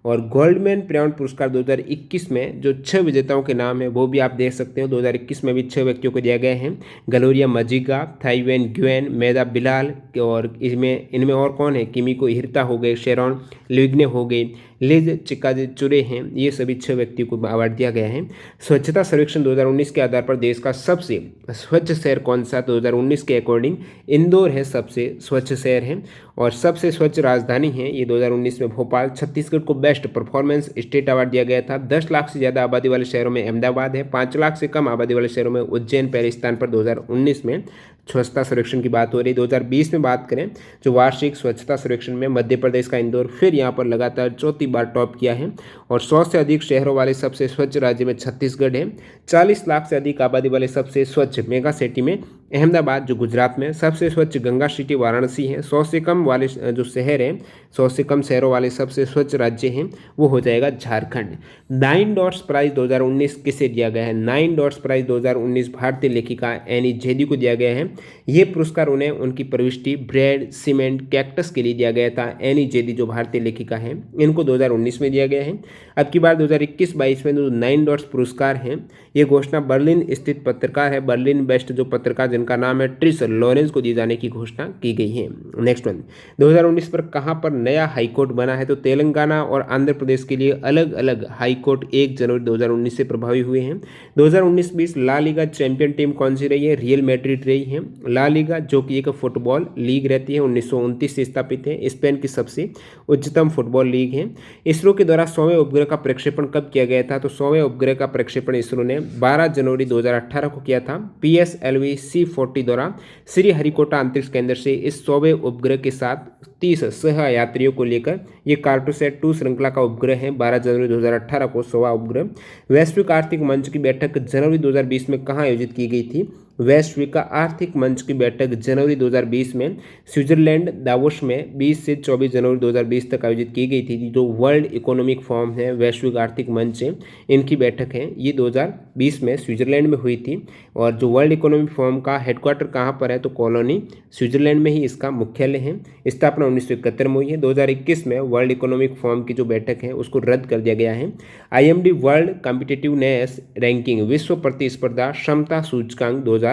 और गोल्डमैन पर्यावरण पुरस्कार 2021 में जो 6 विजेताओं के नाम है वो भी आप देख सकते हो। 2021 में भी 6 व्यक्तियों को दिया गया है। गलोरिया मजिगा, थाईवेन ग्वेन, मेदा बिलाल, और इनमें और कौन है? किमिको हिरता हो गए, शेरॉन लिग्ने हो गई, लिज चिकाचुरे हैं। ये सभी 6 व्यक्तियों को अवार्ड दिया गया है। स्वच्छता सर्वेक्षण 2019 के आधार पर देश का सबसे स्वच्छ शहर कौन सा? 2019 के अकॉर्डिंग इंदौर है सबसे स्वच्छ शहर है। और सबसे स्वच्छ राजधानी है ये 2019 में भोपाल। छत्तीसगढ़ को बेस्ट परफॉर्मेंस स्टेट अवार्ड दिया गया था। 10 लाख से ज़्यादा आबादी वाले शहरों में अहमदाबाद है। 5 लाख से कम आबादी वाले शहरों में उज्जैन पहले स्थान पर 2019 में स्वच्छता सर्वेक्षण की बात हो रही है। 2020 में बात करें जो वार्षिक स्वच्छता सर्वेक्षण में मध्य प्रदेश का इंदौर फिर यहाँ पर लगातार चौथी बार टॉप किया है। और 100 से अधिक शहरों वाले सबसे स्वच्छ राज्य में छत्तीसगढ़ है। 40 लाख से अधिक आबादी वाले सबसे स्वच्छ मेगा सिटी में अहमदाबाद जो गुजरात में, सबसे स्वच्छ गंगा सिटी वाराणसी है। 100 से कम वाले जो शहर हैं, 100 से कम शहरों वाले सबसे स्वच्छ राज्य हैं वो हो जाएगा झारखंड। 9 डॉट्स प्राइज 2019 किसे दिया गया है? 9 डॉट्स प्राइज 2019 भारतीय लेखिका एनी जेदी को दिया गया है। ये पुरस्कार उन्हें उनकी प्रविष्टि ब्रेड, सीमेंट, कैक्टस के लिए दिया गया था। एनी जेदी जो भारतीय लेखिका हैं इनको 2019 में दिया गया है। अब की बार 2021-22 में जो 9 डॉट्स पुरस्कार हैं ये घोषणा बर्लिन स्थित पत्रकार है, बर्लिन बेस्ट जो पत्रकार जिनका नाम है ट्रिस लॉरेंस को दिए जाने की घोषणा की गई है। नेक्स्ट वन, 2019 पर कहां पर नया हाईकोर्ट बना है? तो तेलंगाना और आंध्र प्रदेश के लिए अलग अलग हाईकोर्ट 1 जनवरी 2019 से प्रभावी हुए हैं। 2019-20 ला लीगा चैंपियन टीम कौन सी रही है? रियल मैड्रिड रही है। ला लीगा जो कि एक फुटबॉल लीग रहती है, 1929 से स्थापित है, स्पेन की सबसे उच्चतम फुटबॉल लीग है। इसरो के द्वारा 100वें उपग्रह का प्रक्षेपण कब किया गया था? तो 100वें उपग्रह का प्रक्षेपण इसरो ने 12 जनवरी 2018 को किया था। PSLV C40 द्वारा श्रीहरिकोटा अंतरिक्ष केंद्र से इस 100वें उपग्रह के साथ 30 सह यात्रियों को लेकर ये कार्टोसैट 2 श्रृंखला का उपग्रह है। 12 जनवरी 2018 को 100वां उपग्रह। वैश्विक आर्थिक मंच की बैठक जनवरी 2020 में कहाँ आयोजित की गई थी? वैश्विक आर्थिक मंच की बैठक जनवरी 2020 में स्विट्जरलैंड दावोस में 20 से 24 जनवरी 2020 तक आयोजित की गई थी। जो वर्ल्ड इकोनॉमिक फोरम है, वैश्विक आर्थिक मंच है, इनकी बैठक है ये 2020 में स्विट्जरलैंड में हुई थी। और जो वर्ल्ड इकोनॉमिक फोरम का हेडक्वार्टर कहाँ पर है? तो कॉलोनी स्विट्जरलैंड में ही इसका मुख्यालय है। स्थापना 1971 में हुई है। 2021 में वर्ल्ड इकोनॉमिक फोरम की जो बैठक है उसको रद्द कर दिया गया है। IMD वर्ल्ड कॉम्पिटिटिवनेस रैंकिंग विश्व प्रतिस्पर्धा क्षमता सूचकांक 2000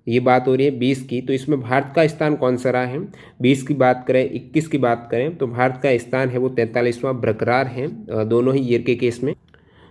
ये बात हो रही है 20 की, तो इसमें भारत का स्थान कौन सा रहा है? 20 की बात करें, 21 की बात करें तो भारत का स्थान है वो 43वां बरकरार है दोनों ही ईयर के केस में।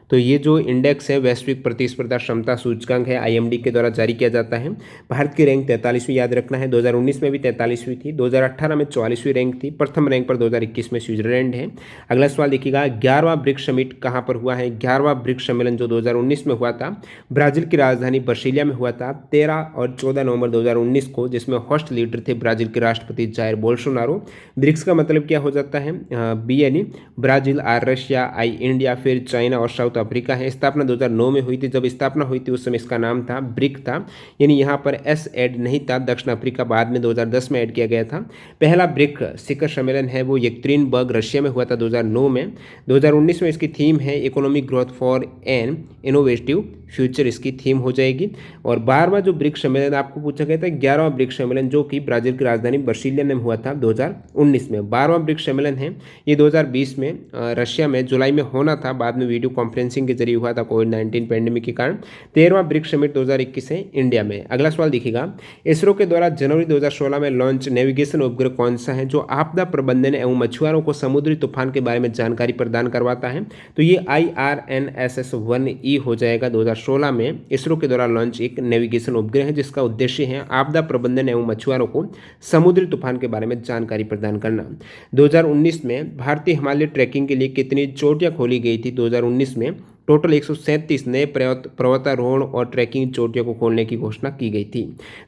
तो ये जो इंडेक्स है वैश्विक प्रतिस्पर्धा क्षमता सूचकांक है, IMD के द्वारा जारी किया जाता है। भारत की रैंक 43वीं याद रखना है। 2019 में भी 43वीं थी, 2018 में 44वीं रैंक थी। प्रथम रैंक पर 2021 में स्विट्जरलैंड है। अगला सवाल देखिएगा, 11वां ब्रिक्स समिट कहाँ पर हुआ है? 11वां ब्रिक्स सम्मेलन जो 2019 में हुआ था ब्राजील की राजधानी ब्रसीलिया में हुआ था 13 और 14 नवंबर 2019 को, जिसमें होस्ट लीडर थे ब्राजील के राष्ट्रपति जायर बोल्सोनारो। ब्रिक्स का मतलब क्या हो जाता है? B यानी Brazil, R Russia, I India, फिर चाइना और साउथ अफ्रीका है। स्थापना 2009 में हुई थी। जब स्थापना हुई थी उस समय इसका नाम था ब्रिक था, यानी यहाँ पर S ऐड नहीं था। दक्षिण अफ्रीका बाद में 2010 में ऐड किया गया था। पहला ब्रिक शिखर सम्मेलन है वो येक्टेरिनबर्ग रशिया में हुआ था 2009 में। 2019 में इसकी थीम है economic growth for an innovative future, इसकी थीम हो जाएगी। और 12वां जो ब्रिक्स सम्मेलन आपको पूछा गया था 11वां ब्रिक्स सम्मेलन जो कि ब्राजील की राजधानी ब्रसीलिया में हुआ था 2019 में। 12वां ब्रिक्स सम्मेलन है ये 2020 में रशिया में जुलाई में होना था, बाद में वीडियो कॉन्फ्रेंसिंग के जरिए हुआ था कोविड-19 पैंडेमिक के कारण। 13वां ब्रिक्स समिट 2021 है इंडिया में। अगला सवाल देखिएगा, इसरो के द्वारा जनवरी 2016 में लॉन्च नेविगेशन उपग्रह कौन सा है जो आपदा प्रबंधन एवं मछुआरों को समुद्री तूफान के बारे में जानकारी प्रदान करवाता है? तो ये IRNSS-1E हो जाएगा। 2016 में इसरो के द्वारा लॉन्च एक नेविगेशन उपग्रह है जिसका उद्देश्य है आपदा प्रबंधन एवं मछुआरों को समुद्री तूफान के बारे में जानकारी प्रदान करना। 2019 में भारतीय हिमालय ट्रैकिंग के लिए कितनी चोटियां खोली गई थी? 2019 में टोटल 137 नए पर्वतारोहण और ट्रैकिंग चोटियों को खोलने की घोषणा की गई थी।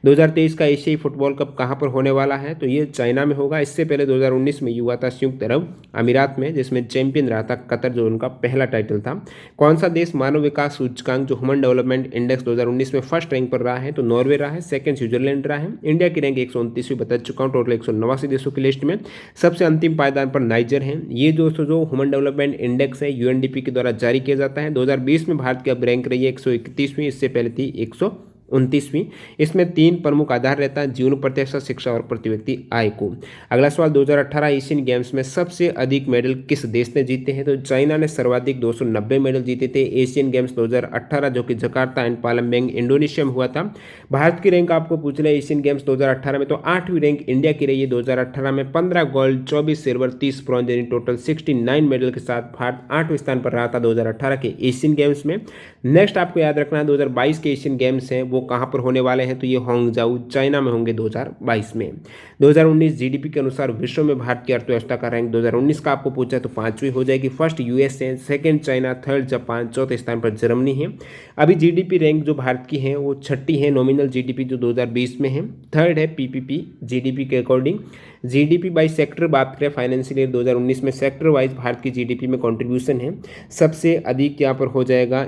2023 का एशियाई फुटबॉल कप कहां पर होने वाला है? तो ये चाइना में होगा। इससे पहले 2019 में हुआ था संयुक्त अरब अमीरात में, जिसमें चैंपियन रहा था कतर, जो उनका पहला टाइटल था। कौन सा देश मानव विकास सूचकांक जो ह्यूमन डेवलपमेंट इंडेक्स 2019 में फर्स्ट रैंक पर रहा है? तो नॉर्वे रहा है। सेकंड स्विट्जरलैंड रहा है। इंडिया की रैंक 129वीं बता चुका हूँ टोटल 189 देशों की लिस्ट में। सबसे अंतिम पायदान पर नाइजर है। ये जो ह्यूमन डेवलपमेंट इंडेक्स है UNDP के द्वारा जारी किया जाता है। 2020 में भारत की अब रैंक रही है 131वीं, इससे पहले थी 129वीं। इसमें 3 प्रमुख आधार रहता है, जीवन, प्रत्यक्ष शिक्षा और प्रति व्यक्ति आय को। अगला सवाल, 2018 एशियन गेम्स में सबसे अधिक मेडल किस देश ने जीते हैं? तो चाइना ने सर्वाधिक 290 मेडल जीते थे। एशियन गेम्स 2018 जो कि जकार्ता एंड पालमबैंग इंडोनेशिया में हुआ था। भारत की रैंक आपको पूछ रहे एशियन गेम्स 2018 में, तो 8वीं रैंक इंडिया की रही है। 2018 में 15 गोल्ड, 24 सिल्वर, 30 ब्रॉन्ज यानी टोटल 69 मेडल के साथ भारत 8वें स्थान पर रहा था 2018 के एशियन गेम्स में। नेक्स्ट आपको याद रखना है 2022 के एशियन गेम्स हैं वो वो कहाँ पर होने वाले हैं, तो ये होंगजाऊ चाइना में होंगे 2022 में। 2019 जीडीपी के अनुसार विश्व में भारत की अर्थव्यवस्था का रैंक 2019 का आपको पूछा तो 5वीं हो जाएगी। First USA, second China, third Japan, चौथे स्थान पर जर्मनी है। अभी जीडीपी रैंक जो भारत की है वो 6ठी है, नॉमिनल जीडीपी जो 2020 में है। थर्ड है पीपीपी जीडीपी के अकॉर्डिंग। जीडीपी बाई सेक्टर बात करें फाइनेंशियल ईयर 2019 में सेक्टर वाइज भारत की जीडीपी में कंट्रीब्यूशन है सबसे अधिक यहाँ पर हो जाएगा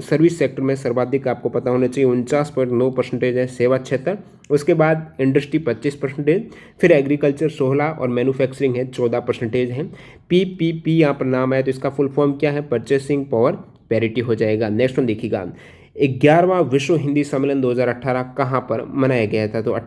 सर्विस सेक्टर में सर्वाधिक आपको पता होना चाहिए 49.9% है, सेवा क्षेत्र। उसके बाद इंडस्ट्री 25%, फिर एग्रीकल्चर 16 और मैन्युफैक्चरिंग है 14% है। पीपीपी यहाँ पर नाम आया तो इसका फुल फॉर्म क्या है, परचेसिंग पावर पैरिटी हो जाएगा। नेक्स्ट वन देखिएगा, 11वां विश्व हिंदी सम्मेलन 2018 कहाँ पर मनाया गया था, तो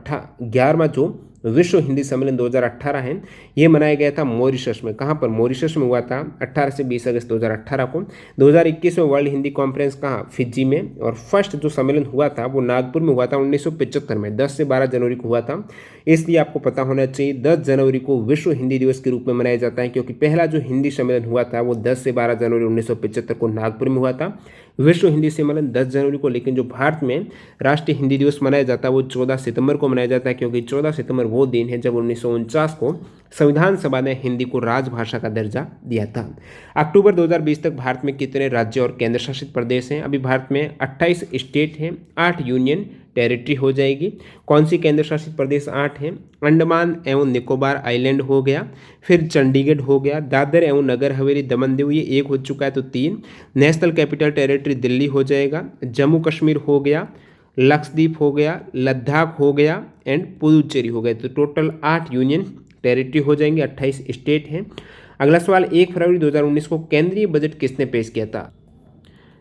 11वां जो विश्व हिंदी सम्मेलन 2018 है ये मनाया गया था मॉरिशस में। कहाँ पर, मॉरिशस में हुआ था 18 से 20 अगस्त 2018 को। 2021 में वर्ल्ड हिंदी कॉन्फ्रेंस कहाँ, फिजी में। और फर्स्ट जो सम्मेलन हुआ था वो नागपुर में हुआ था 1975 में, 10 से 12 जनवरी को हुआ था। इसलिए आपको पता होना चाहिए 10 जनवरी को विश्व हिंदी दिवस के रूप में मनाया जाता है, क्योंकि पहला जो हिंदी सम्मेलन हुआ था वो 10 से 12 जनवरी 1975 को नागपुर में हुआ था। विश्व हिंदी सम्मेलन 10 जनवरी को, लेकिन जो भारत में राष्ट्रीय हिंदी दिवस मनाया जाता है वो 14 सितंबर को मनाया जाता है, क्योंकि 14 सितंबर वो दिन है जब 1949 को संविधान सभा ने हिंदी को राजभाषा का दर्जा दिया था। अक्टूबर 2020 तक भारत में कितने राज्य और केंद्र शासित प्रदेश हैं, अभी भारत में 28 स्टेट हैं, 8 यूनियन टेरिटरी हो जाएगी। कौन सी केंद्र शासित प्रदेश 8 हैं, अंडमान एवं निकोबार आइलैंड हो गया, फिर चंडीगढ़ हो गया, दादर एवं नगर हवेली दमन दीव ये 1 हो चुका है तो 3, नेशनल कैपिटल टेरिटरी दिल्ली हो जाएगा, जम्मू कश्मीर हो गया, लक्षद्वीप हो गया, लद्दाख हो गया एंड पुदुचेरी हो गया। तो टोटल 8 यूनियन टेरिटरी हो जाएंगे, 28 स्टेट हैं। अगला सवाल, 1 फरवरी 2019 को केंद्रीय बजट किसने पेश किया था,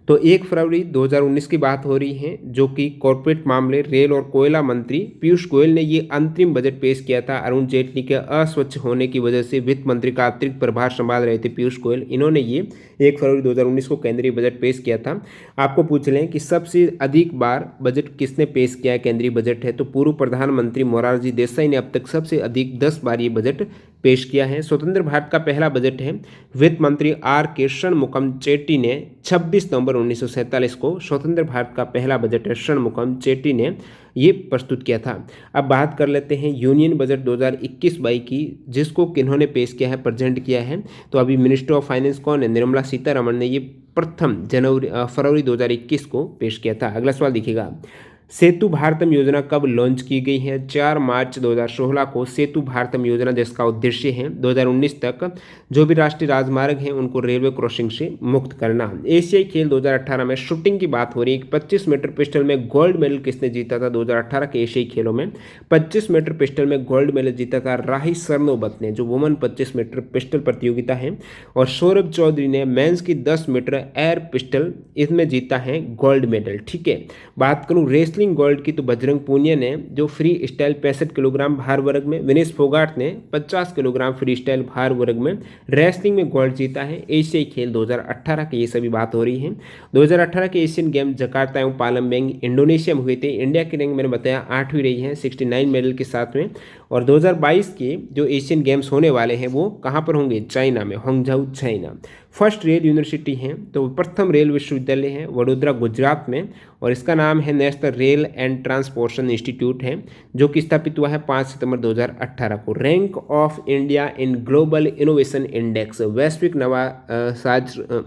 तो 1 फरवरी 2019 की बात हो रही है, जो कि कॉर्पोरेट मामले, रेल और कोयला मंत्री पीयूष गोयल ने ये अंतरिम बजट पेश किया था। अरुण जेटली के अस्वच्छ होने की वजह से वित्त मंत्री का अतिरिक्त प्रभार संभाल रहे थे पीयूष गोयल, इन्होंने ये 1 फरवरी 2019 को केंद्रीय बजट पेश किया था। आपको पूछ लें कि सबसे अधिक बार बजट किसने पेश किया है, केंद्रीय बजट है, तो पूर्व प्रधानमंत्री मोरारजी देसाई ने अब तक सबसे अधिक 10 बार ये बजट पेश किया है। स्वतंत्र भारत का पहला बजट है, वित्त मंत्री आर के षणमुखम चेट्टी ने 26 नवंबर 1947 को स्वतंत्र भारत का पहला बजट है, षणमुखम चेट्टी ने ये प्रस्तुत किया था। अब बात कर लेते हैं यूनियन बजट 2021-22 की, जिसको किन्होंने पेश किया है, प्रेजेंट किया है, तो अभी मिनिस्टर ऑफ फाइनेंस कौन है, निर्मला सीतारमण ने ये प्रथम फरवरी 2021 को पेश किया था। अगला सवाल देखिएगा, सेतु भारतम योजना कब लॉन्च की गई है, 4 मार्च 2016 को सेतु भारतम योजना, जिसका उद्देश्य है 2019 तक जो भी राष्ट्रीय राजमार्ग हैं उनको रेलवे क्रॉसिंग से मुक्त करना। एशियाई खेल 2018 में शूटिंग की बात हो रही है, 25 मीटर पिस्टल में गोल्ड मेडल किसने जीता था, 2018 के एशियाई खेलों में 25 मीटर पिस्टल में गोल्ड मेडल जीता था राही सरनोबत ने, जो वुमन 25 मीटर पिस्टल प्रतियोगिता है। और सौरभ चौधरी ने मेंस की 10 मीटर एयर पिस्टल इसमें जीता है गोल्ड मेडल। ठीक है, बात करूं रेसलिंग गोल्ड की, तो बजरंग पूनिया ने जो फ्री स्टाइल 65 किलोग्राम भार वर्ग में, विनेश फोगाट ने 50 किलोग्राम फ्री स्टाइल भार वर्ग में रेसलिंग में गोल्ड जीता है। एशियाई खेल 2018 की ये सभी बात हो रही है। 2018 के एशियन गेम जकार्ता एवं पालमबैंग इंडोनेशिया में हुए थे। इंडिया की रैंक मैंने बताया 8वीं रही है 69 मेडल के साथ में। और 2022 के जो एशियन गेम्स होने वाले हैं वो कहाँ पर होंगे, चाइना में, होंगझाऊ चाइना। फर्स्ट रेल यूनिवर्सिटी है, तो प्रथम रेल विश्वविद्यालय है वडोदरा गुजरात में, और इसका नाम है national rail and transportation institute है, जो कि स्थापित हुआ है 5 सितंबर 2018 को। Rank of India in global innovation index, वैश्विक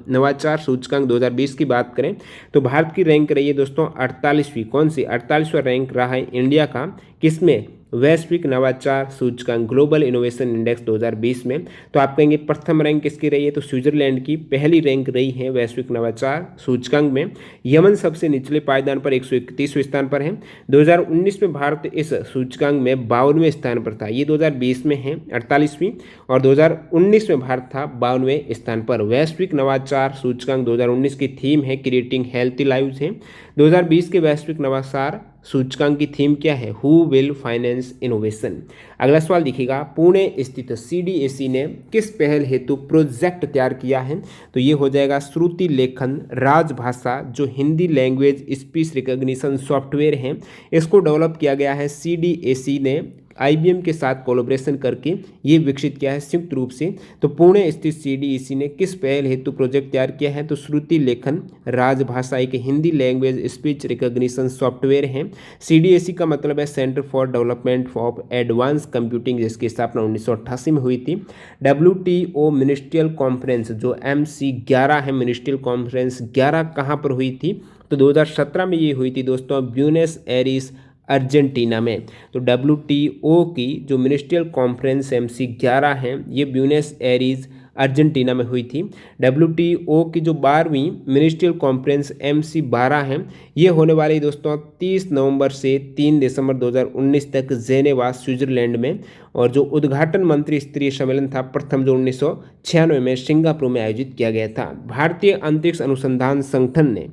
नवाचार सूचकांक 2020 की बात करें तो भारत की रैंक रही है दोस्तों 48वीं। कौन सी, 48वां रैंक रहा है इंडिया का, किसमें, वैश्विक नवाचार सूचकांक ग्लोबल इनोवेशन इंडेक्स 2020 में। तो आप कहेंगे प्रथम रैंक किसकी रही है, तो स्विट्जरलैंड की पहली रैंक रही है वैश्विक नवाचार सूचकांक में। यमन सबसे निचले पायदान पर 131वें स्थान पर है। 2019 में भारत इस सूचकांक में 52वें स्थान पर था, ये 2020 में है 48वीं, और 2019 में भारत था 52वें स्थान पर। वैश्विक नवाचार सूचकांक 2019 की थीम है क्रिएटिंग हेल्थी लाइव्स है। 2020 के वैश्विक नवाचार सूचकांक की थीम क्या है, हु विल फाइनेंस इनोवेशन। अगला सवाल देखिएगा, पुणे स्थित सीडीएसी ने किस पहल हेतु प्रोजेक्ट तैयार किया है, तो ये हो जाएगा श्रुति लेखन राजभाषा, जो Hindi language speech recognition software है, इसको डेवलप किया गया है सीडीएसी ने IBM के साथ कोलैबोरेशन करके ये विकसित किया है संयुक्त रूप से। तो पुणे स्थित CDEC ने किस पहल हेतु प्रोजेक्ट तैयार किया है? तो श्रुति लेखन राजभाषा एक Hindi language speech recognition software है। CDEC का मतलब है centre for development of advance computing, जिसकी स्थापना 1988 में हुई थी। WTO मिनिस्ट्रियल कॉन्फ्रेंस जो MC11 है, मिनिस्ट्रियल कॉन्फ्रेंस 11 कहाँ पर हुई थी? तो 2017 में ये हुई थी दोस्तों ब्यूनस एरिस अर्जेंटीना में। तो WTO की जो मिनिस्ट्रियल कॉन्फ्रेंस MC11 है ये ब्यूनस एरिस अर्जेंटीना में हुई थी। WTO की जो 12वीं मिनिस्ट्रियल कॉन्फ्रेंस MC12 है ये होने वाली दोस्तों 30 नवंबर से 3 दिसंबर 2019 तक जेनेवा स्विट्जरलैंड में। और जो उद्घाटन मंत्री स्तरीय सम्मेलन था प्रथम जो 1996 में सिंगापुर में आयोजित किया गया था। भारतीय अंतरिक्ष अनुसंधान संगठन ने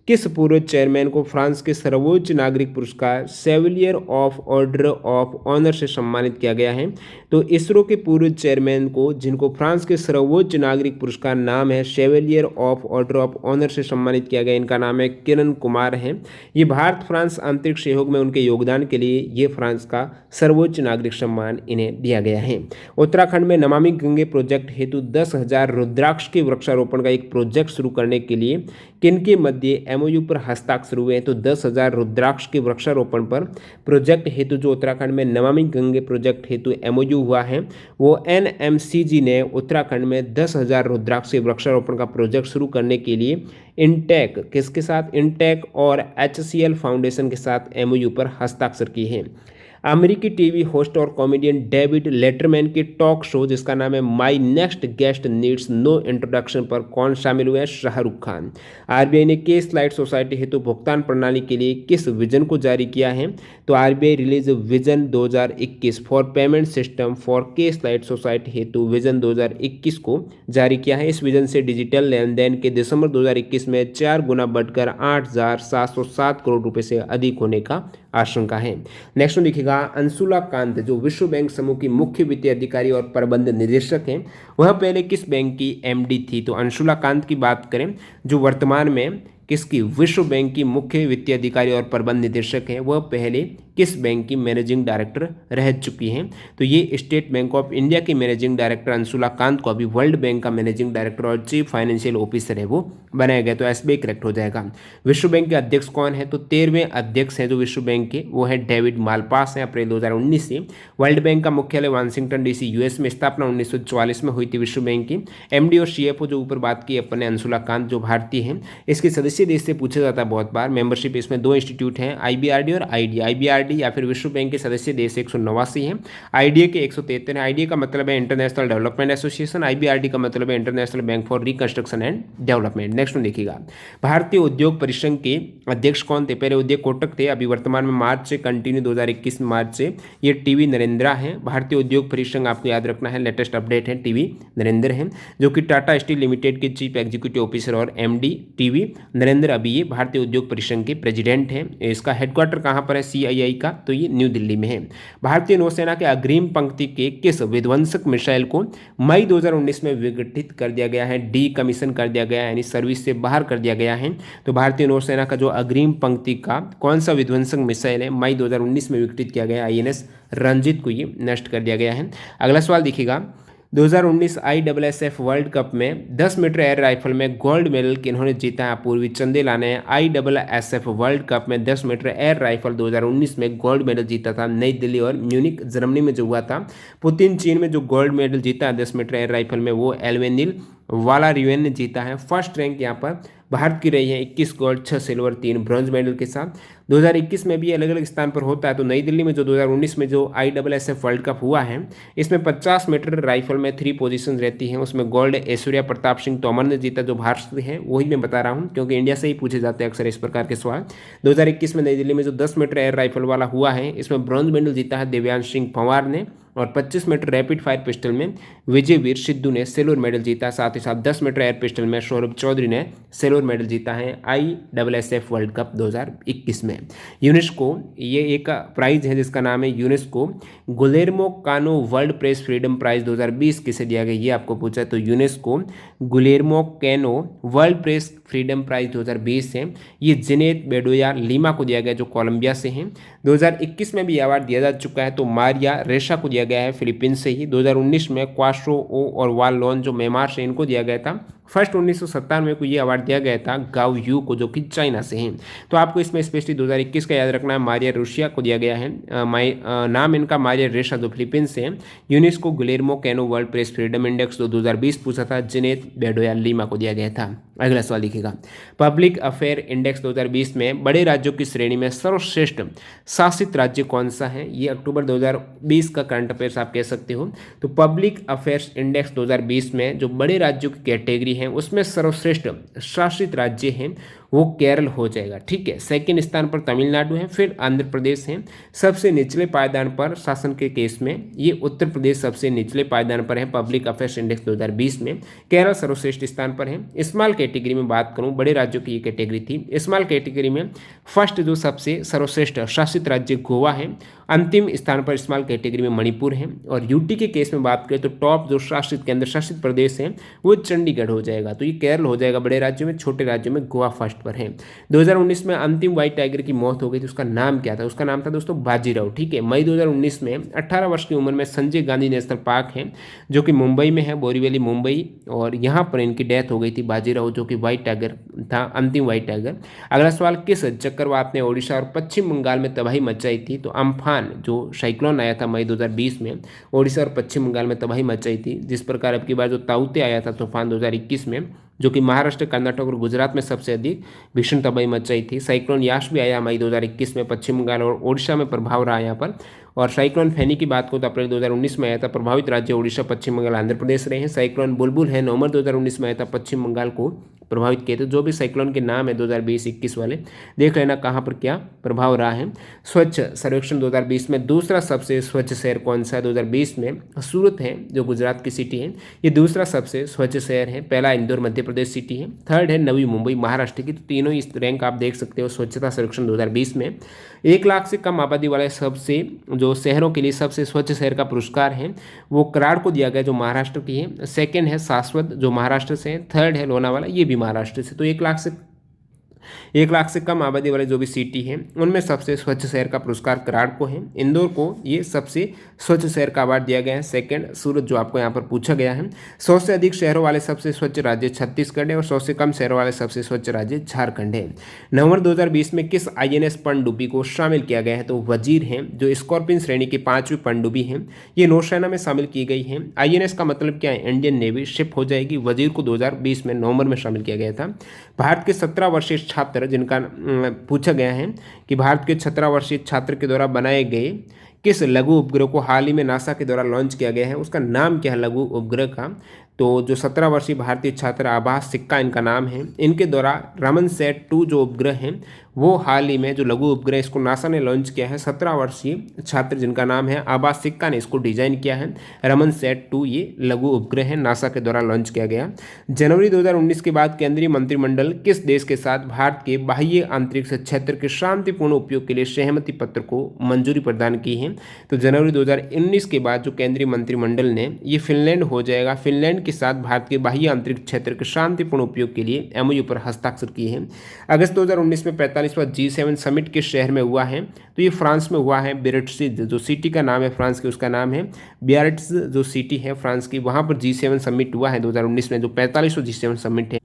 किस पूर्व चेयरमैन को फ्रांस के सर्वोच्च नागरिक पुरस्कार सेविलियर ऑफ ऑर्डर ऑफ ऑनर से सम्मानित किया गया है? तो इसरो के पूर्व चेयरमैन को जिनको फ्रांस के सर्वोच्च नागरिक पुरस्कार नाम है सेविलियर ऑफ ऑर्डर ऑफ ऑनर से सम्मानित किया गया, इनका नाम है किरण कुमार है। ये भारत फ्रांस अंतरिक्ष सहयोग में उनके योगदान के लिए ये फ्रांस का सर्वोच्च नागरिक सम्मान इन्हें दिया गया है। उत्तराखंड में नमामि गंगे प्रोजेक्ट हेतु 10,000 रुद्राक्ष के वृक्षारोपण का एक प्रोजेक्ट शुरू करने के लिए किनके मध्य MOU पर हस्ताक्षर हुए हैं? तो 10,000 रुद्राक्ष के वृक्षारोपण पर प्रोजेक्ट हेतु जो उत्तराखंड में नमामि गंगे प्रोजेक्ट हेतु MOU हुआ है वो NMCG ने उत्तराखंड में 10,000 रुद्राक्ष के वृक्षारोपण का प्रोजेक्ट शुरू करने के लिए इंटेक किसके साथ? इंटेक और HCL फाउंडेशन के साथ MOU पर हस्ताक्षर किए हैं। अमेरिकी टीवी होस्ट और कॉमेडियन डेविड लेटरमैन के टॉक शो जिसका नाम है my next guest needs no introduction पर कौन शामिल हुए हैं? शाहरुख खान। RBI ने के स्लाइड सोसाइटी हेतु भुगतान प्रणाली के लिए किस विजन को जारी किया है? तो RBI release vision 2021 for payment system for के स्लाइड सोसाइटी हेतु विजन 2021 को जारी किया है। इस विजन से डिजिटल लेन देन के दिसंबर 2021 में 4 गुना बढ़कर 8,707 करोड़ रुपए से अधिक होने का आशंका है। नेक्स्ट देखिएगा अंशुला कांत जो विश्व बैंक समूह की मुख्य वित्तीय अधिकारी और प्रबंध निदेशक हैं, वह पहले किस बैंक की MD थी? तो अंशुला कांत की बात करें जो वर्तमान में किसकी विश्व बैंक की मुख्य वित्तीय अधिकारी और प्रबंध निदेशक हैं, वह पहले किस बैंक की मैनेजिंग डायरेक्टर रह चुकी हैं? तो ये स्टेट बैंक ऑफ इंडिया की मैनेजिंग डायरेक्टर अंशुला कांत को अभी वर्ल्ड बैंक का मैनेजिंग डायरेक्टर और चीफ फाइनेंशियल ऑफिसर है वो बनाया गया। तो SBI करेक्ट हो जाएगा। विश्व बैंक के अध्यक्ष कौन है? तो 13वें अध्यक्ष हैं जो विश्व बैंक के वो है डेविड मालपास हैं। अप्रैल 2019 से वर्ल्ड बैंक का मुख्यालय वाशिंगटन DC US में, स्थापना 1944 में हुई थी विश्व बैंक की। MD और CFO जो ऊपर बात की अपन ने अंशुला कांत जो भारतीय हैं, इसके सदस्य देश से पूछा जाता है बहुत बार। मेंबरशिप इसमें 2 इंस्टीट्यूट हैं IBRD और IDA। IBRD या फिर विश्व बैंक के सदस्य देश 189 हैं, IDA के 173 हैं। IDA का मतलब है इंटरनेशनल डेवलपमेंट एसोसिएशन, IBRD का मतलब है international bank for reconstruction and development. Next देखिएगा भारतीय उद्योग परिसंघ के अध्यक्ष कौन थे? पहले उदय कोटक थे, अभी वर्तमान में मार्च से कंटिन्यू 2021 मार्च से ये TV नरेंद्रा हैं। भारतीय उद्योग परिसंघ आपको याद रखना है, लेटेस्ट अपडेट है TV नरेंद्र हैं जो कि टाटा स्टील लिमिटेड के चीफ एग्जीक्यूटिव ऑफिसर और MD TV नरेंद्र अभी ये भारतीय उद्योग परिसंघ के प्रेसिडेंट हैं। इसका हेडक्वार्टर कहाँ पर है? CII का, तो ये न्यू दिल्ली में है। भारतीय नौसेना के अग्रिम पंक्ति के किस विध्वंसक मिसाइल को मई 2019 में विघटित कर दिया गया है, डीकमीशन कर दिया गया है, यानी सर्विस से बाहर कर दिया गया है? तो भारतीय नौसेना का जो अग्रिम पंक्ति का कौन सा विध्वंसक मिसाइल है मई 2019 में विघटित किया गया? INS रंजीत को ये नष्ट कर दिया गया है। अगला सवाल देखिएगा 2019 ISSF वर्ल्ड कप में 10 मीटर एयर राइफल में गोल्ड मेडल किन्होंने जीता है? अपूर्वी चंदेला ने ISSF वर्ल्ड कप में 10 मीटर एयर राइफल 2019 में गोल्ड मेडल जीता था। नई दिल्ली और म्यूनिक जर्मनी में जो हुआ था। पुतिन चीन में जो गोल्ड मेडल जीता है 10 मीटर एयर राइफल में वो एल्वेनिल वालारिवेन ने जीता है। फर्स्ट रैंक यहाँ पर भारत की रही है 21 गोल्ड 6 सिल्वर 3 ब्रॉन्ज मेडल के साथ। 2021 में भी अलग अलग स्थान पर होता है। तो नई दिल्ली में जो 2019 में जो ISSF वर्ल्ड कप हुआ है इसमें 50 मीटर राइफल में 3 पोजीशन रहती हैं, उसमें गोल्ड ऐश्वर्या प्रताप सिंह तोमर ने जीता जो भारत से है, वही मैं बता रहा हूँ क्योंकि इंडिया से ही पूछे जाते हैं अक्सर इस प्रकार के सवाल। 2021 में नई दिल्ली में जो 10 मीटर एयर राइफल वाला हुआ है इसमें ब्रॉन्ज मेडल जीता है दिव्यांश सिंह पंवार ने और 25 मीटर रैपिड फायर पिस्टल में विजयवीर सिद्धू ने सिल्वर मेडल जीता। साथ ही साथ 10 मीटर एयर पिस्टल में सौरभ चौधरी ने सिल्वर मेडल जीता है ISSF वर्ल्ड कप 2021 में। यूनेस्को, ये एक प्राइज है जिसका नाम है यूनेस्को गुलेर्मो कानो वर्ल्ड प्रेस फ्रीडम प्राइज 2020 किसे दिया गया, ये आपको पूछा। तो UNESCO Guillermo Cano World Press Freedom Prize 2020 है, ये जिनेत बेडोया लीमा को दिया गया जो कोलंबिया से हैं। 2021 में भी अवार्ड दिया जा चुका है, तो मारिया रेशा को दिया गया है फिलीपींस से ही। 2019 में क्वास्ट्रो ओ और वाल लोन जो म्यांमार से, इनको दिया गया था। फर्स्ट 1997 को ये अवार्ड दिया गया था गाओ यू को जो कि चाइना से हैं। तो आपको इसमें स्पेशली 2021 का याद रखना है, मारिया रूसिया को दिया गया है। नाम इनका मारिया रेशा जो फिलीपींस से हैं। UNESCO Guillermo Cano World Press Freedom Index जो 2020 पूछा था, जिनेत बेडोया लीमा को दिया गया था। अगला सवाल लिखिएगा, पब्लिक अफेयर इंडेक्स 2020 में बड़े राज्यों की श्रेणी में सर्वश्रेष्ठ शासित राज्य कौन सा है, ये अक्टूबर 2020 का करंट अफेयर्स आप कह सकते हो। तो पब्लिक अफेयर्स इंडेक्स 2020 में जो बड़े राज्यों की कैटेगरी है उसमें सर्वश्रेष्ठ शासित राज्य हैं वो केरल हो जाएगा, ठीक है। सेकंड स्थान पर तमिलनाडु है, फिर आंध्र प्रदेश है। सबसे निचले पायदान पर शासन के केस में ये उत्तर प्रदेश सबसे निचले पायदान पर है पब्लिक अफेयर्स इंडेक्स 2020 में। केरल सर्वश्रेष्ठ स्थान पर है। स्मॉल कैटेगरी में बात करूं, बड़े राज्यों की ये कैटेगरी थी। स्मॉल कैटेगरी में फर्स्ट जो सबसे सर्वश्रेष्ठ शासित राज्य गोवा है। अंतिम स्थान पर स्मॉल कैटेगरी में मणिपुर है। और यूटी के केस में बात करें तो टॉप जो शासित केंद्र शासित प्रदेश है वो चंडीगढ़ हो जाएगा। तो ये केरल हो जाएगा बड़े राज्यों में, छोटे राज्यों में गोवा फर्स्ट पर है। 2019 में अंतिम व्हाइट टाइगर की मौत हो गई थी, उसका नाम क्या था, उसका नाम था दोस्तों बाजीराव, ठीक है। मई 2019 में 18 वर्ष की उम्र में संजय गांधी नेशनल पार्क है जो कि मुंबई में है, बोरीवली मुंबई, और यहाँ पर इनकी डेथ हो गई थी बाजीराव जो कि व्हाइट टाइगर था, अंतिम व्हाइट टाइगर। अगला सवाल, किस चक्रवात ने ओडिशा और पश्चिम बंगाल में तबाही मचाई थी, तो अम्फान जो साइक्लोन आया था मई 2020 में ओडिशा और पश्चिम बंगाल में तबाही मचाई थी। जिस प्रकार अब की बार जो ताउते आया था तूफान 2021 में, जो कि महाराष्ट्र, कर्नाटक और गुजरात में सबसे अधिक भीषण तबाही मचाई थी। साइक्लोन याश भी आया मई 2021 में, पश्चिम बंगाल और ओडिशा में प्रभाव रहा यहाँ पर। और साइक्लोन फैनी की बात करूँ तो अप्रैल 2019 में आया था। प्रभावित राज्य ओडिशा, पश्चिम बंगाल, आंध्र प्रदेश रहे हैं। साइक्लोन बुलबुल है, नवंबर 2019 में आया था, पश्चिम बंगाल को प्रभावित किए थे। जो भी साइक्लोन के नाम है 2020-21 वाले, देख लेना कहाँ पर क्या प्रभाव रहा है। स्वच्छ सर्वेक्षण 2020 में दूसरा सबसे स्वच्छ शहर कौन सा है, 2020 में सूरत है जो गुजरात की सिटी है, ये दूसरा सबसे स्वच्छ शहर है। पहला इंदौर मध्य प्रदेश सिटी है, थर्ड है नवी मुंबई महाराष्ट्र की। तो तीनों इस रैंक आप देख सकते हो स्वच्छता सर्वेक्षण 2020 में। 1 लाख से कम आबादी वाले सबसे जो शहरों के लिए सबसे स्वच्छ शहर का पुरस्कार है वो कराड़ को दिया गया जो महाराष्ट्र की है। सेकंड है शाश्वत जो महाराष्ट्र से है। थर्ड है लोनावाला, ये भी महाराष्ट्र से। तो 1 लाख से कम आबादी वाले जो भी सिटी हैं उनमें सबसे स्वच्छ शहर का पुरस्कार कराड़ को है। इंदौर को ये सबसे स्वच्छ शहर का अवार्ड दिया गया है। सेकंड सूरत जो आपको यहाँ पर पूछा गया है। 100 से अधिक शहरों वाले सबसे स्वच्छ राज्य छत्तीसगढ़ है और 100 से कम शहरों वाले सबसे स्वच्छ राज्य झारखंड है। नवंबर 2020 में किस INS पनडुब्बी को शामिल किया गया है, तो वजीर हैं जो स्कॉर्पियन श्रेणी की 5वीं पनडुब्बी हैं, ये नौसेना में शामिल की गई है। INS का मतलब क्या है, इंडियन नेवी शिप हो जाएगी। वजीर को 2020 में नवंबर में शामिल किया गया था। भारत के 17 वर्षीय छात्र जिनका पूछा गया है कि भारत के 17 वर्षीय छात्र के द्वारा बनाए गए किस लघु उपग्रह को हाल ही में नासा के द्वारा लॉन्च किया गया है, उसका नाम क्या है लघु उपग्रह का। तो जो 17 वर्षीय भारतीय छात्र आभास सिक्का इनका नाम है, इनके द्वारा रमनसैट 2 जो उपग्रह हैं वो हाल ही में जो लघु उपग्रह इसको नासा ने लॉन्च किया है। 17 वर्षीय छात्र जिनका नाम है आभास सिक्का ने इसको डिजाइन किया है। रमनसैट 2 ये लघु उपग्रह है, नासा के द्वारा लॉन्च किया गया। जनवरी 2019 के बाद केंद्रीय मंत्रिमंडल किस देश के साथ भारत के बाह्य अंतरिक्ष क्षेत्र के शांतिपूर्ण उपयोग के लिए सहमति पत्र को मंजूरी प्रदान की है। तो जनवरी 2019 के बाद जो केंद्रीय मंत्रिमंडल ने, ये फिनलैंड हो जाएगा, फिनलैंड के साथ भारत के बाह्य अंतरिक्ष क्षेत्र के शांतिपूर्ण उपयोग के लिए MOU पर हस्ताक्षर किए हैं। अगस्त 2019 में 45वां G7 समिट किस शहर में हुआ है, तो ये फ्रांस में हुआ है। बियारिट्ज जो सिटी का नाम है फ्रांस की, उसका नाम है बियारिट्ज जो सिटी है फ्रांस की, वहाँ पर G7 समिट हुआ है 2019 में, जो 45वां G7 समिट है।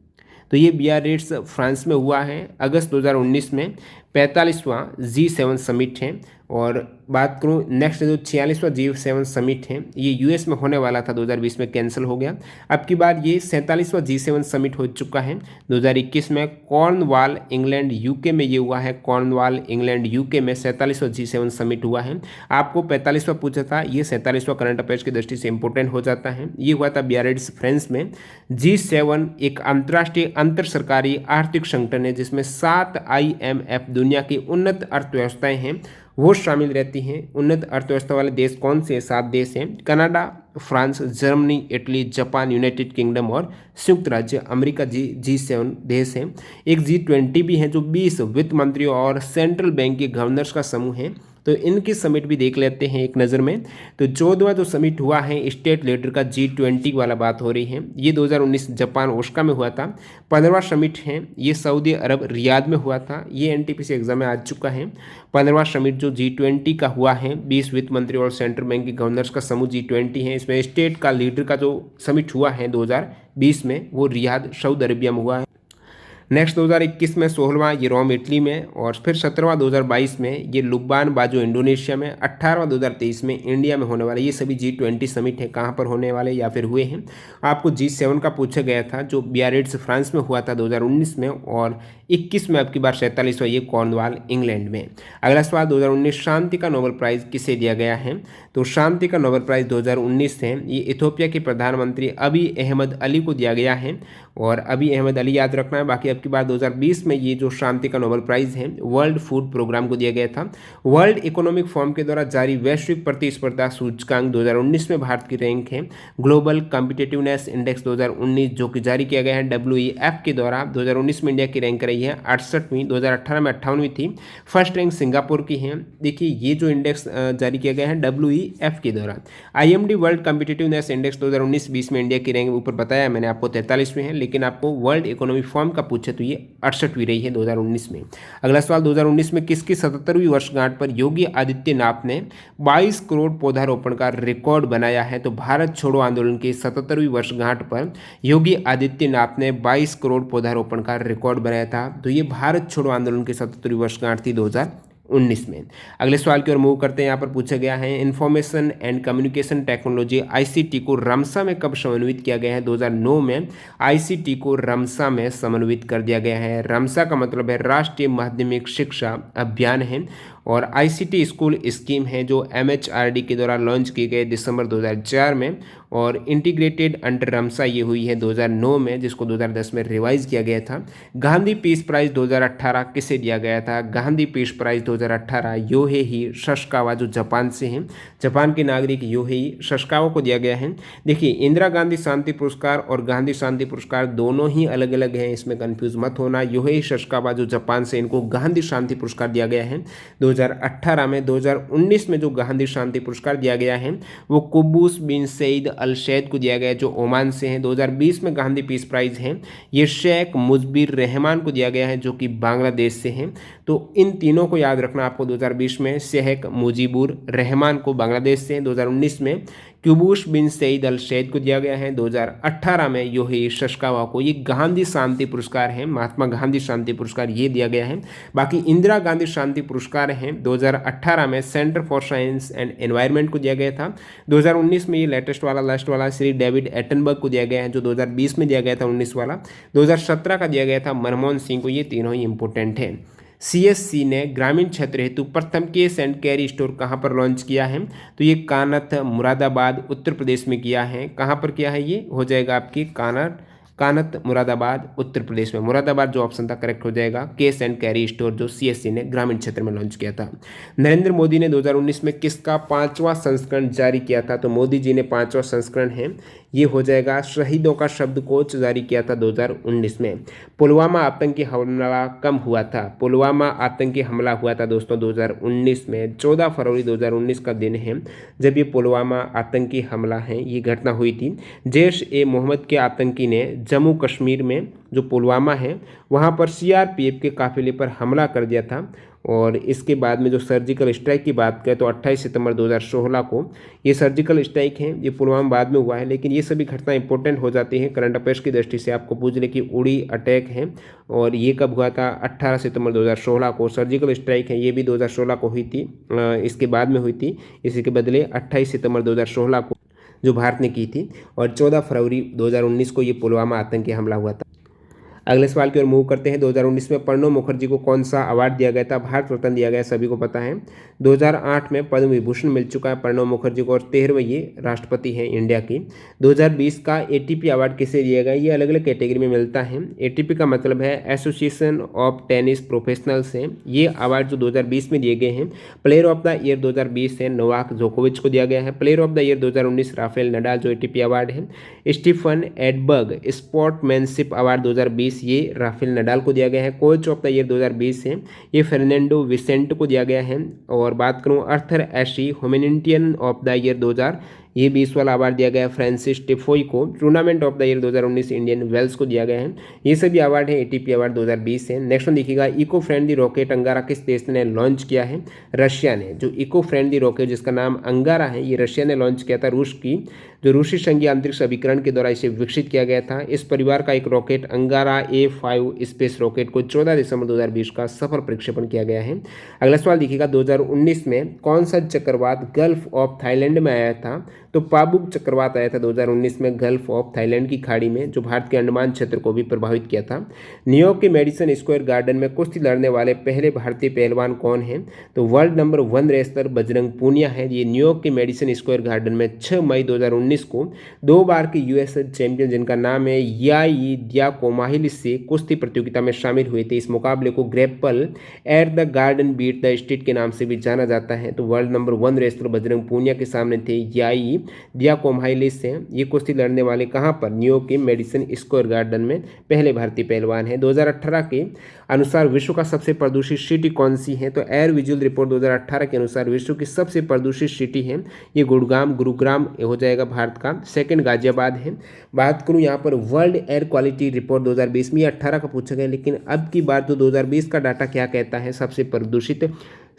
तो ये बियारिट्ज फ्रांस में हुआ है। अगस्त 2019 में 45वां G7 समिट है। और बात करूँ नेक्स्ट जो 46वां G7 समिट है, ये US में होने वाला था, 2020 में कैंसिल हो गया। अब की बार ये 47वां G7 समिट हो चुका है 2021 में। कॉर्नवाल इंग्लैंड UK में ये हुआ है, कॉर्नवाल इंग्लैंड UK में 47वां G7 समिट हुआ है। आपको 45वां पूछा था, ये 47वां करंट अफेयर्स की दृष्टि से इंपॉर्टेंट हो जाता है। ये हुआ था बियारिट्ज फ्रांस में। G7 एक अंतर्राष्ट्रीय अंतर सरकारी आर्थिक संगठन है जिसमें 7 IMF दुनिया की उन्नत अर्थव्यवस्थाएं हैं वो शामिल रहती हैं। उन्नत अर्थव्यवस्था वाले देश कौन से 7 देश हैं? Canada, France, Germany, Italy, Japan, United kingdom और संयुक्त राज्य अमेरिका G7 देश हैं। एक G20 भी है जो 20 वित्त मंत्रियों और सेंट्रल बैंक के गवर्नर्स का समूह है। तो इनकी समिट भी देख लेते हैं एक नज़र में। तो 14वां जो समिट हुआ है स्टेट लीडर का G20 वाला बात हो रही है, ये 2019 जापान ओसाका में हुआ था। 15वां समिट है ये सऊदी अरब रियाद में हुआ था। ये एनटीपीसी एग्जाम में आ चुका है। 15वां समिट जो G20 का हुआ है, 20 वित्त मंत्री और सेंट्रल बैंक के गवर्नर्स का समूह G20 है। इसमें स्टेट का लीडर का जो समिट हुआ है 2020 में, वो रियाद सऊदी अरबिया में हुआ है। नेक्स्ट 2021 में 16वां ये रोम इटली में, और फिर 17वां 2022 में ये लुब्बान बाजो इंडोनेशिया में, 18वां 2023 में इंडिया में होने वाले। ये सभी G20 समिट है कहाँ पर होने वाले या फिर हुए हैं। आपको G7 का पूछा गया था जो बियारिट्ज फ्रांस में हुआ था 2019 में, और 21 में अब की बार 47वां ये कॉर्नवाल इंग्लैंड में। अगला सवाल 2019 शांति का नोबेल प्राइज़ किसे दिया गया है? तो शांति का नोबेल प्राइज़ 2019 है ये इथियोपिया के प्रधानमंत्री अबी अहमद अली को दिया गया है। और अबी अहमद अली याद रखना है। बाकी अब की बार 2020 में ये जो शांति का नोबेल प्राइज़ है वर्ल्ड फूड प्रोग्राम को दिया गया था। वर्ल्ड इकोनॉमिक फोरम के द्वारा जारी वैश्विक प्रतिस्पर्धा सूचकांक 2019 में भारत की रैंक है। ग्लोबल कॉम्पिटिटिवनेस इंडेक्स 2019 जो कि जारी किया गया है WEF के द्वारा, 2019 में इंडिया की रैंक रही है 68वीं, 2018 में 58वीं थी। फर्स्ट रैंक सिंगापुर की है। देखिए ये जो इंडेक्स जारी किया गया है WEF के द्वारा। IMD वर्ल्ड कॉम्पिटिटिवनेस इंडेक्स 2019-20 में इंडिया की रैंक ऊपर बताया मैंने आपको 43वीं है, लेकिन आपको वर्ल्ड इकोनॉमिक फोरम का पूछे तो ये 68वीं रही है 2019 में। अगला सवाल 2019 में किसकी 77वीं वर्षगांठ पर योगी आदित्यनाथ ने 22 करोड़ पौधारोपण का रिकॉर्ड बनाया है? तो भारत छोड़ो आंदोलन की 77वीं वर्षगांठ पर योगी आदित्यनाथ ने 22 करोड़ पौधारोपण का रिकॉर्ड बनाया था। तो ये भारत छोड़ो आंदोलन की 77वीं वर्षगांठ थी 2019 में। अगले सवाल की ओर मूव करते हैं। यहाँ पर पूछा गया है information and communication technology ICT को रमसा में कब समन्वित किया गया है? 2009 में ICT को रमसा में समन्वित कर दिया गया है। रमसा का मतलब है राष्ट्रीय माध्यमिक शिक्षा अभियान है, और ICT स्कूल स्कीम है जो MHRD के द्वारा लॉन्च की गई दिसंबर 2004 में, और इंटीग्रेटेड अंडर रमसा ये हुई है 2009 में, जिसको 2010 में रिवाइज किया गया था। गांधी पीस प्राइज़ 2018 किसे दिया गया था? Gandhi peace prize 2018 Yohei Sasakawa जो जापान से हैं, जापान के नागरिक योहेई ससाकावा को दिया गया है। देखिए इंदिरा गांधी शांति पुरस्कार और गांधी शांति पुरस्कार दोनों ही अलग अलग हैं, इसमें कंफ्यूज मत होना। योहेई ससाकावा जो जापान से, इनको गांधी शांति पुरस्कार दिया गया है 2018 में। 2019 में जो गांधी शांति पुरस्कार दिया गया है वो कुब्बूस बिन सईद अल सैद को दिया गया जो ओमान से हैं। 2020 में गांधी पीस प्राइज़ है ये शेख मुजबिर रहमान को दिया गया है जो कि बांग्लादेश से हैं। तो इन तीनों को याद रखना आपको। 2020 में शेख मुजीबुर रहमान को बांग्लादेश से, 2019 में क्यूबूस बिन सईद अल सैद को दिया गया है, 2018 में योहेई ससाकावा को ये गांधी शांति पुरस्कार है, महात्मा गांधी शांति पुरस्कार ये दिया गया है। बाकी इंदिरा गांधी शांति पुरस्कार हैं 2018 में centre for science and environment को दिया गया था। 2019 में ये लेटेस्ट वाला लास्ट वाला श्री डेविड एटनबर्ग को दिया गया है जो 2020 में दिया गया था 19 वाला। 2017 का दिया गया था मनमोहन सिंह को। ये तीनों ही इंपॉर्टेंट है। CSC ने ग्रामीण क्षेत्र हेतु प्रथम कैश एंड कैरी स्टोर कहाँ पर लॉन्च किया है? तो ये कानत मुरादाबाद उत्तर प्रदेश में किया है। कहाँ पर किया है? ये हो जाएगा आपकी कानत मुरादाबाद उत्तर प्रदेश में। मुरादाबाद जो ऑप्शन था करेक्ट हो जाएगा। कैश एंड कैरी स्टोर जो CSC ने ग्रामीण क्षेत्र में लॉन्च किया था। नरेंद्र मोदी ने 2019 में किसका 5वां संस्करण जारी किया था? तो मोदी जी ने 5वां संस्करण है ये हो जाएगा शहीदों का शब्दकोश जारी किया था 2019 में। पुलवामा आतंकी हमला कब हुआ था? पुलवामा आतंकी हमला हुआ था दोस्तों 2019 में। 14 फरवरी 2019 का दिन है जब ये पुलवामा आतंकी हमला है ये घटना हुई थी। जैश-ए-मोहम्मद के आतंकी ने जम्मू कश्मीर में जो पुलवामा है वहाँ पर CRPF के काफिले पर हमला कर दिया था। और इसके बाद में जो सर्जिकल स्ट्राइक की बात करें तो 28 सितंबर 2016 को ये सर्जिकल स्ट्राइक है, ये पुलवामा बाद में हुआ है, लेकिन ये सभी घटना इंपॉर्टेंट हो जाती हैं करंट अफेयर्स की दृष्टि से। आपको पूछ ले कि उड़ी अटैक है और ये कब हुआ था? 18 सितंबर 2016 को। सर्जिकल स्ट्राइक है ये भी 2016 को हुई थी, इसके बाद में हुई थी। इसी के बदले 28 सितंबर 2016 को जो भारत ने की थी, और 14 फरवरी 2019 को ये पुलवामा आतंकी हमला हुआ था। अगले सवाल की ओर मूव करते हैं। 2019 में प्रणब मुखर्जी को कौन सा अवार्ड दिया गया था? भारत रत्न दिया गया, सभी को पता है। 2008 में पद्म विभूषण मिल चुका है प्रणब मुखर्जी को और 13वें ये राष्ट्रपति हैं इंडिया की। 2020 का एटीपी अवार्ड किसे दिया गया? ये अलग अलग कैटेगरी में मिलता है। एटीपी का मतलब है एसोसिएशन ऑफ टेनिस प्रोफेशनल्स है। ये अवार्ड जो 2020 में दिए गए हैं। प्लेयर ऑफ द ईयर 2020 है नोवाक जोकोविच को दिया गया है। Player of the year 2019 Rafael Nadal जो एटीपी अवार्ड है। स्टीफन एडबर्ग स्पोर्टमैनशिप अवार्ड 2020 ये राफेल नडाल को दिया गया है। कोच ऑफ द ईयर 2020 है ये फर्नांडो विसेंट को दिया गया है। और बात करूं अर्थर एशी ह्यूमैनिटेरियन ऑफ द ईयर 2000 ये 20 वाला अवार्ड दिया गया है फ्रांसिस टिफोई को। Tournament of the year 2019 Indian Wells को दिया गया है। ये सभी अवार्ड है एटीपी अवार्ड 2020 है। नेक्स्ट वन देखिएगा, इको फ्रेंडली रॉकेट अंगारा किस देश ने लॉन्च किया है? रशिया ने। जो इको फ्रेंडली रॉकेट जिसका नाम अंगारा है ये रशिया ने लॉन्च किया था। रूस की जो रूसी संघीय अंतरिक्ष अभिकरण के द्वारा इसे विकसित किया गया था। इस परिवार का एक रॉकेट अंगारा A5 स्पेस रॉकेट को 14 दिसंबर 2020 का सफल प्रक्षेपण किया गया है। अगला सवाल देखिएगा, 2019 में कौन सा चक्रवात गल्फ ऑफ थाईलैंड में आया था? तो पाबुक चक्रवात आया था 2019 में गल्फ ऑफ थाईलैंड की खाड़ी में, जो भारत के अंडमान क्षेत्र को भी प्रभावित किया था। न्यूयॉर्क के मेडिसन स्क्वायर गार्डन में कुश्ती लड़ने वाले पहले भारतीय पहलवान कौन हैं? तो world number 1 wrestler Bajrang Punia है। ये न्यूयॉर्क के मेडिसन स्क्वायर गार्डन में 6 मई 2019 को 2 बार के यूएस चैंपियन जिनका नाम है याई दियाकोमाहिल से कुश्ती प्रतियोगिता में शामिल हुए थे। इस मुकाबले को grapple at the garden beat the street के नाम से भी जाना जाता है। तो world number 1 wrestler Bajrang Punia के सामने थे याई दियाकोमाहिलिस से। ये कुश्ती लड़ने वाले कहाँ पर? न्यूयॉर्क के मेडिसन स्क्वायर गार्डन में पहले भारतीय पहलवान हैं। 2018 के अनुसार विश्व का सबसे प्रदूषित सिटी कौन सी है? तो एयर विजुअल रिपोर्ट 2018 के अनुसार विश्व की सबसे प्रदूषित सिटी है ये गुरुग्राम हो जाएगा भारत का। सेकंड गाजियाबाद है। बात करूं यहाँ पर वर्ल्ड एयर क्वालिटी रिपोर्ट 2020 में 18 का पूछा गया, लेकिन अब की बात जो 2020 का डाटा क्या कहता है सबसे प्रदूषित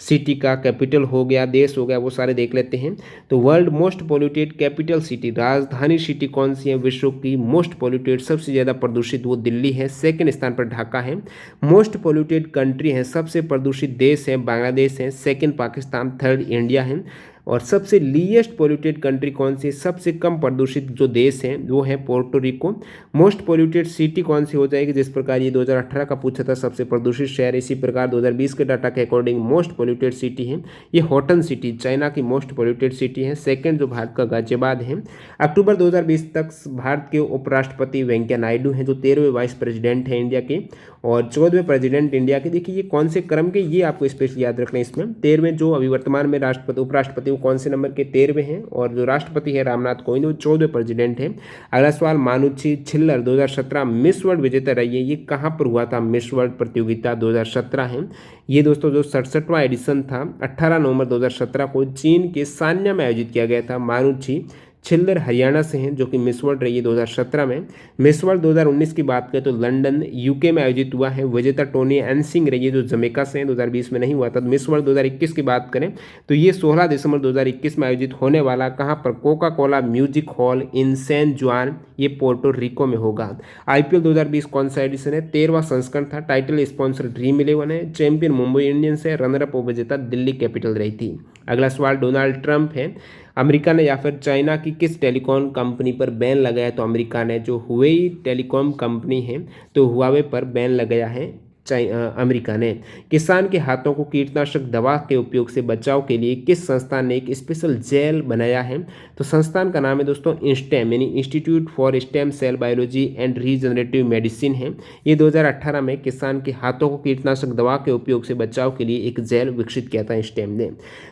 सिटी का, कैपिटल हो गया, देश हो गया, वो सारे देख लेते हैं। तो world most polluted capital city, राजधानी सिटी कौन सी है विश्व की मोस्ट पोल्यूटेड? सबसे ज़्यादा प्रदूषित वो दिल्ली है। सेकंड स्थान पर ढाका है। मोस्ट पोल्यूटेड कंट्री है, सबसे प्रदूषित देश है बांग्लादेश है। सेकंड पाकिस्तान, थर्ड इंडिया है। और सबसे लीस्ट पोल्यूटेड कंट्री कौन सी? सबसे कम प्रदूषित जो देश है वो है Puerto Rico. Most polluted city कौन सी हो जाएगी? जिस प्रकार ये 2018 का पूछा था सबसे प्रदूषित शहर, इसी प्रकार 2020 के डाटा के अकॉर्डिंग मोस्ट पोल्यूटेड सिटी है ये होटन सिटी, चाइना की मोस्ट पोल्यूटेड सिटी है। सेकंड जो भारत का गाजियाबाद है। अक्टूबर 2020 तक भारत के उपराष्ट्रपति वेंकैया नायडू हैं जो 13वें वाइस प्रेसिडेंट हैं इंडिया के और 14वें प्रेसिडेंट इंडिया के। देखिए ये कौन से क्रम के, ये आपको स्पेशली याद रखना है इसमें। 13वें जो अभी वर्तमान में राष्ट्रपति उपराष्ट्रपति वो कौन से नंबर के? 13वें हैं। और जो राष्ट्रपति है रामनाथ कोविंद वो 14वें प्रेसिडेंट हैं। अगला सवाल, मानुषी छिल्लर 2017 मिस वर्ल्ड विजेता रही है, ये कहाँ पर हुआ था? मिस वर्ल्ड प्रतियोगिता 2017 है ये दोस्तों। जो 67वां एडिशन था 18 नवंबर 2017 को चीन के सान्या में आयोजित किया गया था। मानुषी छिल्लर हरियाणा से हैं जो कि मिस वर्ल्ड रही है 2017 में। मिस वर्ल्ड 2019 की बात करें तो लंदन यूके में आयोजित हुआ है। विजेता टोनी एनसिंग रही है जो जमैका से हैं, 2020 में नहीं हुआ था। मिस वर्ल्ड 2021 की बात करें तो ये 16 दिसंबर 2021 में आयोजित होने वाला कहाँ पर? Coca Cola music hall in San Juan, ये पोर्टो रिको में होगा। आईपीएल 2020 कौन सा एडिशन है? 13वां संस्करण था। टाइटल स्पॉन्सर ड्रीम 11 है। चैंपियन मुंबई इंडियंस है। रनर अप उपविजेता दिल्ली कैपिटल रही थी। अगला सवाल, डोनाल्ड ट्रंप है। अमेरिका ने या फिर चाइना की किस टेलीकॉम कंपनी पर बैन लगाया? तो अमेरिका ने जो हुवेई टेलीकॉम कंपनी है तो हुआवे पर बैन लगाया है अमेरिका ने। किसान के हाथों को कीटनाशक दवा के उपयोग से बचाव के लिए किस संस्थान ने एक स्पेशल जेल बनाया है? तो संस्थान का नाम है दोस्तों इंस्टेम यानी institute for stem cell biology and regenerative medicine है। ये 2018 में किसान के हाथों को कीटनाशक दवा के उपयोग से बचाव के लिए एक जेल विकसित किया था इंस्टेम ने।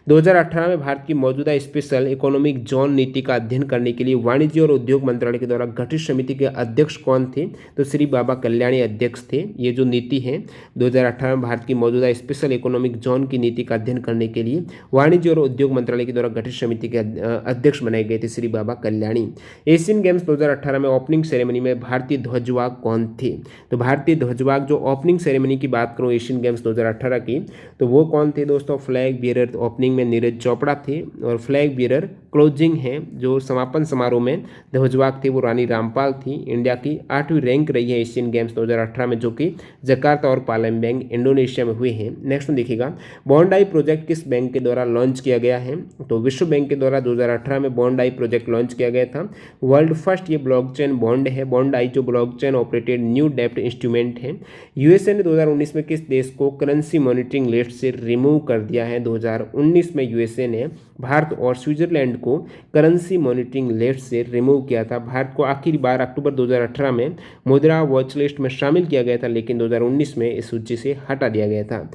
2018 में भारत की मौजूदा स्पेशल इकोनॉमिक जोन नीति का अध्ययन करने के लिए वाणिज्य और उद्योग मंत्रालय के द्वारा गठित समिति के अध्यक्ष कौन थे? तो श्री बाबा कल्याणी अध्यक्ष थे। ये जो नीति है 2018 में भारत की मौजूदा स्पेशल इकोनॉमिक जोन की नीति का अध्ययन करने के लिए वाणिज्य और उद्योग मंत्रालय के द्वारा गठित समिति के अध्यक्ष बनाए गए थे श्री बाबा कल्याणी। एशियन गेम्स 2018 में ओपनिंग सेरेमनी में भारतीय ध्वजवाहक कौन थे? तो भारतीय ध्वजवाहक जो ओपनिंग सेरेमनी की बात करूं एशियन गेम्स 2018 की तो वो कौन थे दोस्तों? फ्लैग बियरर ओपनिंग में नीरज चोपड़ा थे और फ्लैग बियरर क्लोजिंग है जो समापन समारोह में ध्वजवाहक थी वो रानी रामपाल थी। इंडिया की 8वीं रैंक रही है एशियन गेम्स 2018 में, जो कि जकार्ता और पालमबांग इंडोनेशिया में हुए हैं। नेक्स्ट में देखिएगा बॉन्ड-आई प्रोजेक्ट किस बैंक के द्वारा लॉन्च किया गया है? तो विश्व बैंक के द्वारा 2018 में बॉन्ड-आई प्रोजेक्ट लॉन्च किया गया था। वर्ल्ड फर्स्ट ये ब्लॉकचेन बॉन्ड है। बॉन्ड-आई जो ब्लॉकचेन ऑपरेटेड न्यू डेब्ट इंस्ट्रूमेंट है। यूएसए ने 2019 में किस देश को करेंसी मॉनिटरिंग लिस्ट से रिमूव कर दिया है? 2019 में यूएसए ने भारत और स्विट्जरलैंड को करेंसी मॉनिटरिंग लिस्ट से रिमूव किया था। भारत को आखिरी बार अक्टूबर 2018 में मुद्रा वॉच लिस्ट में शामिल किया गया था, लेकिन 2019 में इस सूची से हटा दिया गया था।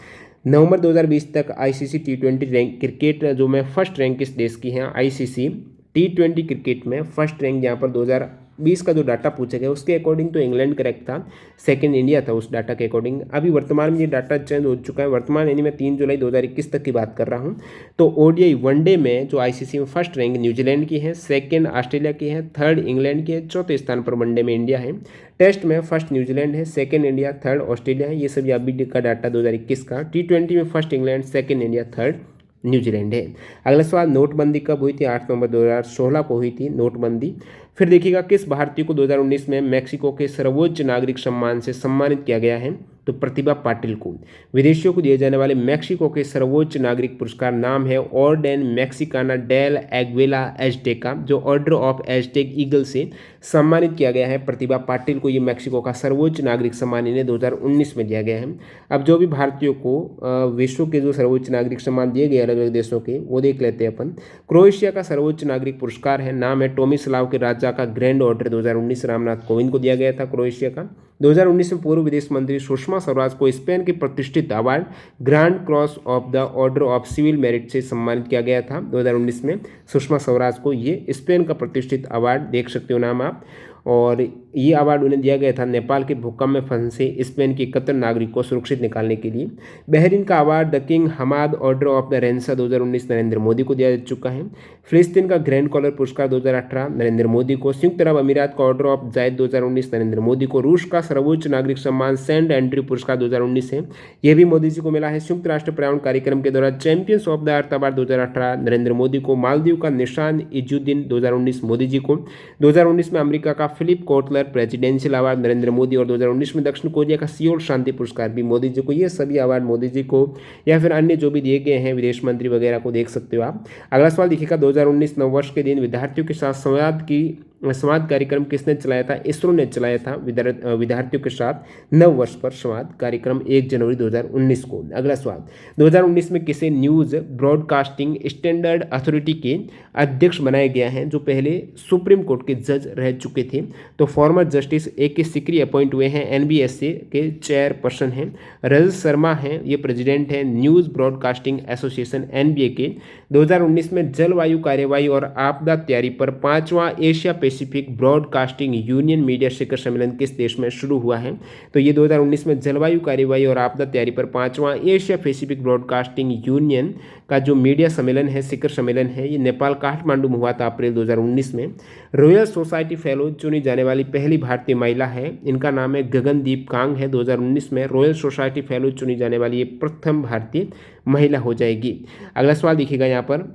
नवंबर 2020 तक आईसीसी टी20 रैंक क्रिकेट जो में फर्स्ट रैंक किस देश की है? आईसीसी टी20 क्रिकेट में फर्स्ट रैंक यहाँ पर 2020 का जो डाटा पूछा गया उसके अकॉर्डिंग तो इंग्लैंड करेक्ट था, सेकंड इंडिया था उस डाटा के अकॉर्डिंग। अभी वर्तमान में ये डाटा चेंज हो चुका है। वर्तमान यानी मैं 3 जुलाई 2021 तक की बात कर रहा हूँ। तो ओडीआई वनडे में जो आईसीसी में फर्स्ट रैंक न्यूजीलैंड की है, सेकंड ऑस्ट्रेलिया की है, थर्ड इंग्लैंड की है, चौथे स्थान पर वनडे में इंडिया है। टेस्ट में फर्स्ट न्यूजीलैंड है, सेकंड इंडिया, थर्ड ऑस्ट्रेलिया है। ये सभी अभी का डाटा 2021 का। टी20 में first England, second India, third New Zealand है। अगला सवाल, नोटबंदी कब हुई थी? 8 नवंबर 2016 को हुई थी नोटबंदी। फिर देखिएगा किस भारतीय को 2019 में मैक्सिको के सर्वोच्च नागरिक सम्मान से सम्मानित किया गया है? तो प्रतिभा पाटिल को। विदेशियों को दिए जाने वाले मैक्सिको के सर्वोच्च नागरिक पुरस्कार नाम है ऑर्डन मैक्सिकाना डेल एग्वेला एज़टेका, जो ऑर्डर ऑफ एज़टेक ईगल से सम्मानित किया गया है। प्रतिभा पाटिल को ये मैक्सिको का सर्वोच्च नागरिक सम्मान इन्हें 2019 में दिया गया है। अब जो भी भारतीयों को विश्व के जो सर्वोच्च नागरिक सम्मान दिए गए अलग अलग देशों के, वो देख लेते हैं अपन। क्रोएशिया का सर्वोच्च नागरिक पुरस्कार है, नाम है टोमिस्लाव के राजा का ग्रैंड ऑर्डर 2019 रामनाथ कोविंद को दिया गया था क्रोएशिया का। 2019 में पूर्व विदेश मंत्री सुषमा स्वराज को स्पेन के प्रतिष्ठित award grand cross of the order of civil merit से सम्मानित किया गया था। 2019 में सुषमा स्वराज को ये स्पेन का प्रतिष्ठित अवार्ड, देख सकते हो नाम आप, और ये अवार्ड उन्हें दिया गया था नेपाल के भूकंप में फंसे स्पेन के 71 नागरिक को सुरक्षित निकालने के लिए। बहरीन का award the King Hamad Order of the Renaissance 2019 Narendra Modi को दिया जा चुका है। फिलिस्तीन का ग्रैंड कॉलर पुरस्कार 2018 नरेंद्र मोदी को। संयुक्त अरब अमीरात का order of Zayed 2019 Narendra Modi को। रूस का सर्वोच्च नागरिक सम्मान सेंट एंड्रयू पुरस्कार 2019 है, यह भी मोदी जी को मिला है। संयुक्त राष्ट्र पर्यावरण कार्यक्रम के दौरान champions of the earth award 2018 Narendra Modi को। मालदीव का निशान इजुद्दीन 2019 मोदी जी को। 2019 में अमेरिका का Philip Kotler presidential award Narendra Modi, और 2019 में दक्षिण कोरिया का सियोल शांति पुरस्कार भी मोदी जी को। ये सभी अवार्ड मोदी जी को या फिर अन्य जो भी दिए गए हैं विदेश मंत्री वगैरह को, देख सकते हो आप। अगला सवाल देखिएगा, 2019 नववर्ष के दिन विद्यार्थियों के साथ संवाद कार्यक्रम किसने चलाया था? इसरो ने चलाया था विद्यार्थियों के साथ नववर्ष पर संवाद कार्यक्रम 1 जनवरी 2019 को। अगला सवाल, 2019 में किसे न्यूज़ ब्रॉडकास्टिंग स्टैंडर्ड अथॉरिटी के अध्यक्ष बनाया गया है, जो पहले सुप्रीम कोर्ट के जज रह चुके थे? तो former justice A.K. Sikri appoint हुए हैं, NBSA के चेयरपर्सन हैं। रजत शर्मा हैं, ये प्रेसिडेंट हैं न्यूज़ ब्रॉडकास्टिंग एसोसिएशन NBA के। 2019 में जलवायु कार्यवाही और आपदा तैयारी पर 5वां Asia Pacific Broadcasting Union Media शिखर सम्मेलन किस देश में शुरू हुआ है? तो ये 2019 में जलवायु कार्यवाही और आपदा तैयारी पर 5वां एशिया पैसिफिक ब्रॉडकास्टिंग यूनियन का जो मीडिया सम्मेलन है, शिखर सम्मेलन है, ये नेपाल काठमांडू में हुआ था अप्रैल 2019 में। रॉयल सोसाइटी फेलो चुनी जाने वाली पहली भारतीय महिला है, इनका नाम है गगनदीप कांग है। 2019 में रॉयल सोसाइटी फेलो चुनी जाने वाली ये प्रथम भारतीय महिला हो जाएगी। अगला सवाल देखिएगा यहाँ पर,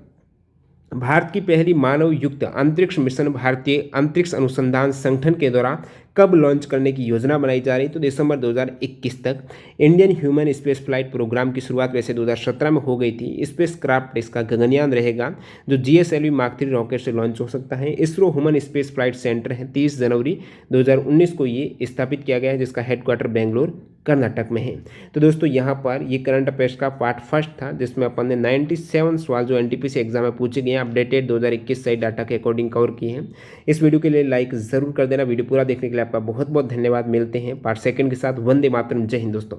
भारत की पहली मानव युक्त अंतरिक्ष मिशन भारतीय अंतरिक्ष अनुसंधान संगठन के द्वारा कब लॉन्च करने की योजना बनाई जा रही? तो दिसंबर 2021 तक। Indian human space flight programme की शुरुआत वैसे 2017 में हो गई थी। स्पेस क्राफ्ट इसका गगनयान रहेगा, जो GSLV मार्क 3 रॉकेट से लॉन्च हो सकता है। ISRO human space flight centre है, 30 जनवरी 2019 को ये स्थापित किया गया है, जिसका हेडक्वार्टर बेंगलोर कर्नाटक में है। तो दोस्तों यहाँ पर ये करंट अफेयर्स का पार्ट फर्स्ट था, जिसमें अपन ने 97 सवाल जो NTPC एग्जाम में पूछे गए हैं अपडेटेड 2021 सही डाटा के अकॉर्डिंग कवर किए हैं। इस वीडियो के लिए लाइक जरूर कर देना। वीडियो पूरा देखने के लिए आपका बहुत बहुत धन्यवाद। मिलते हैं पार्ट सेकंड के साथ। वंदे मातरम, जय हिंद दोस्तों।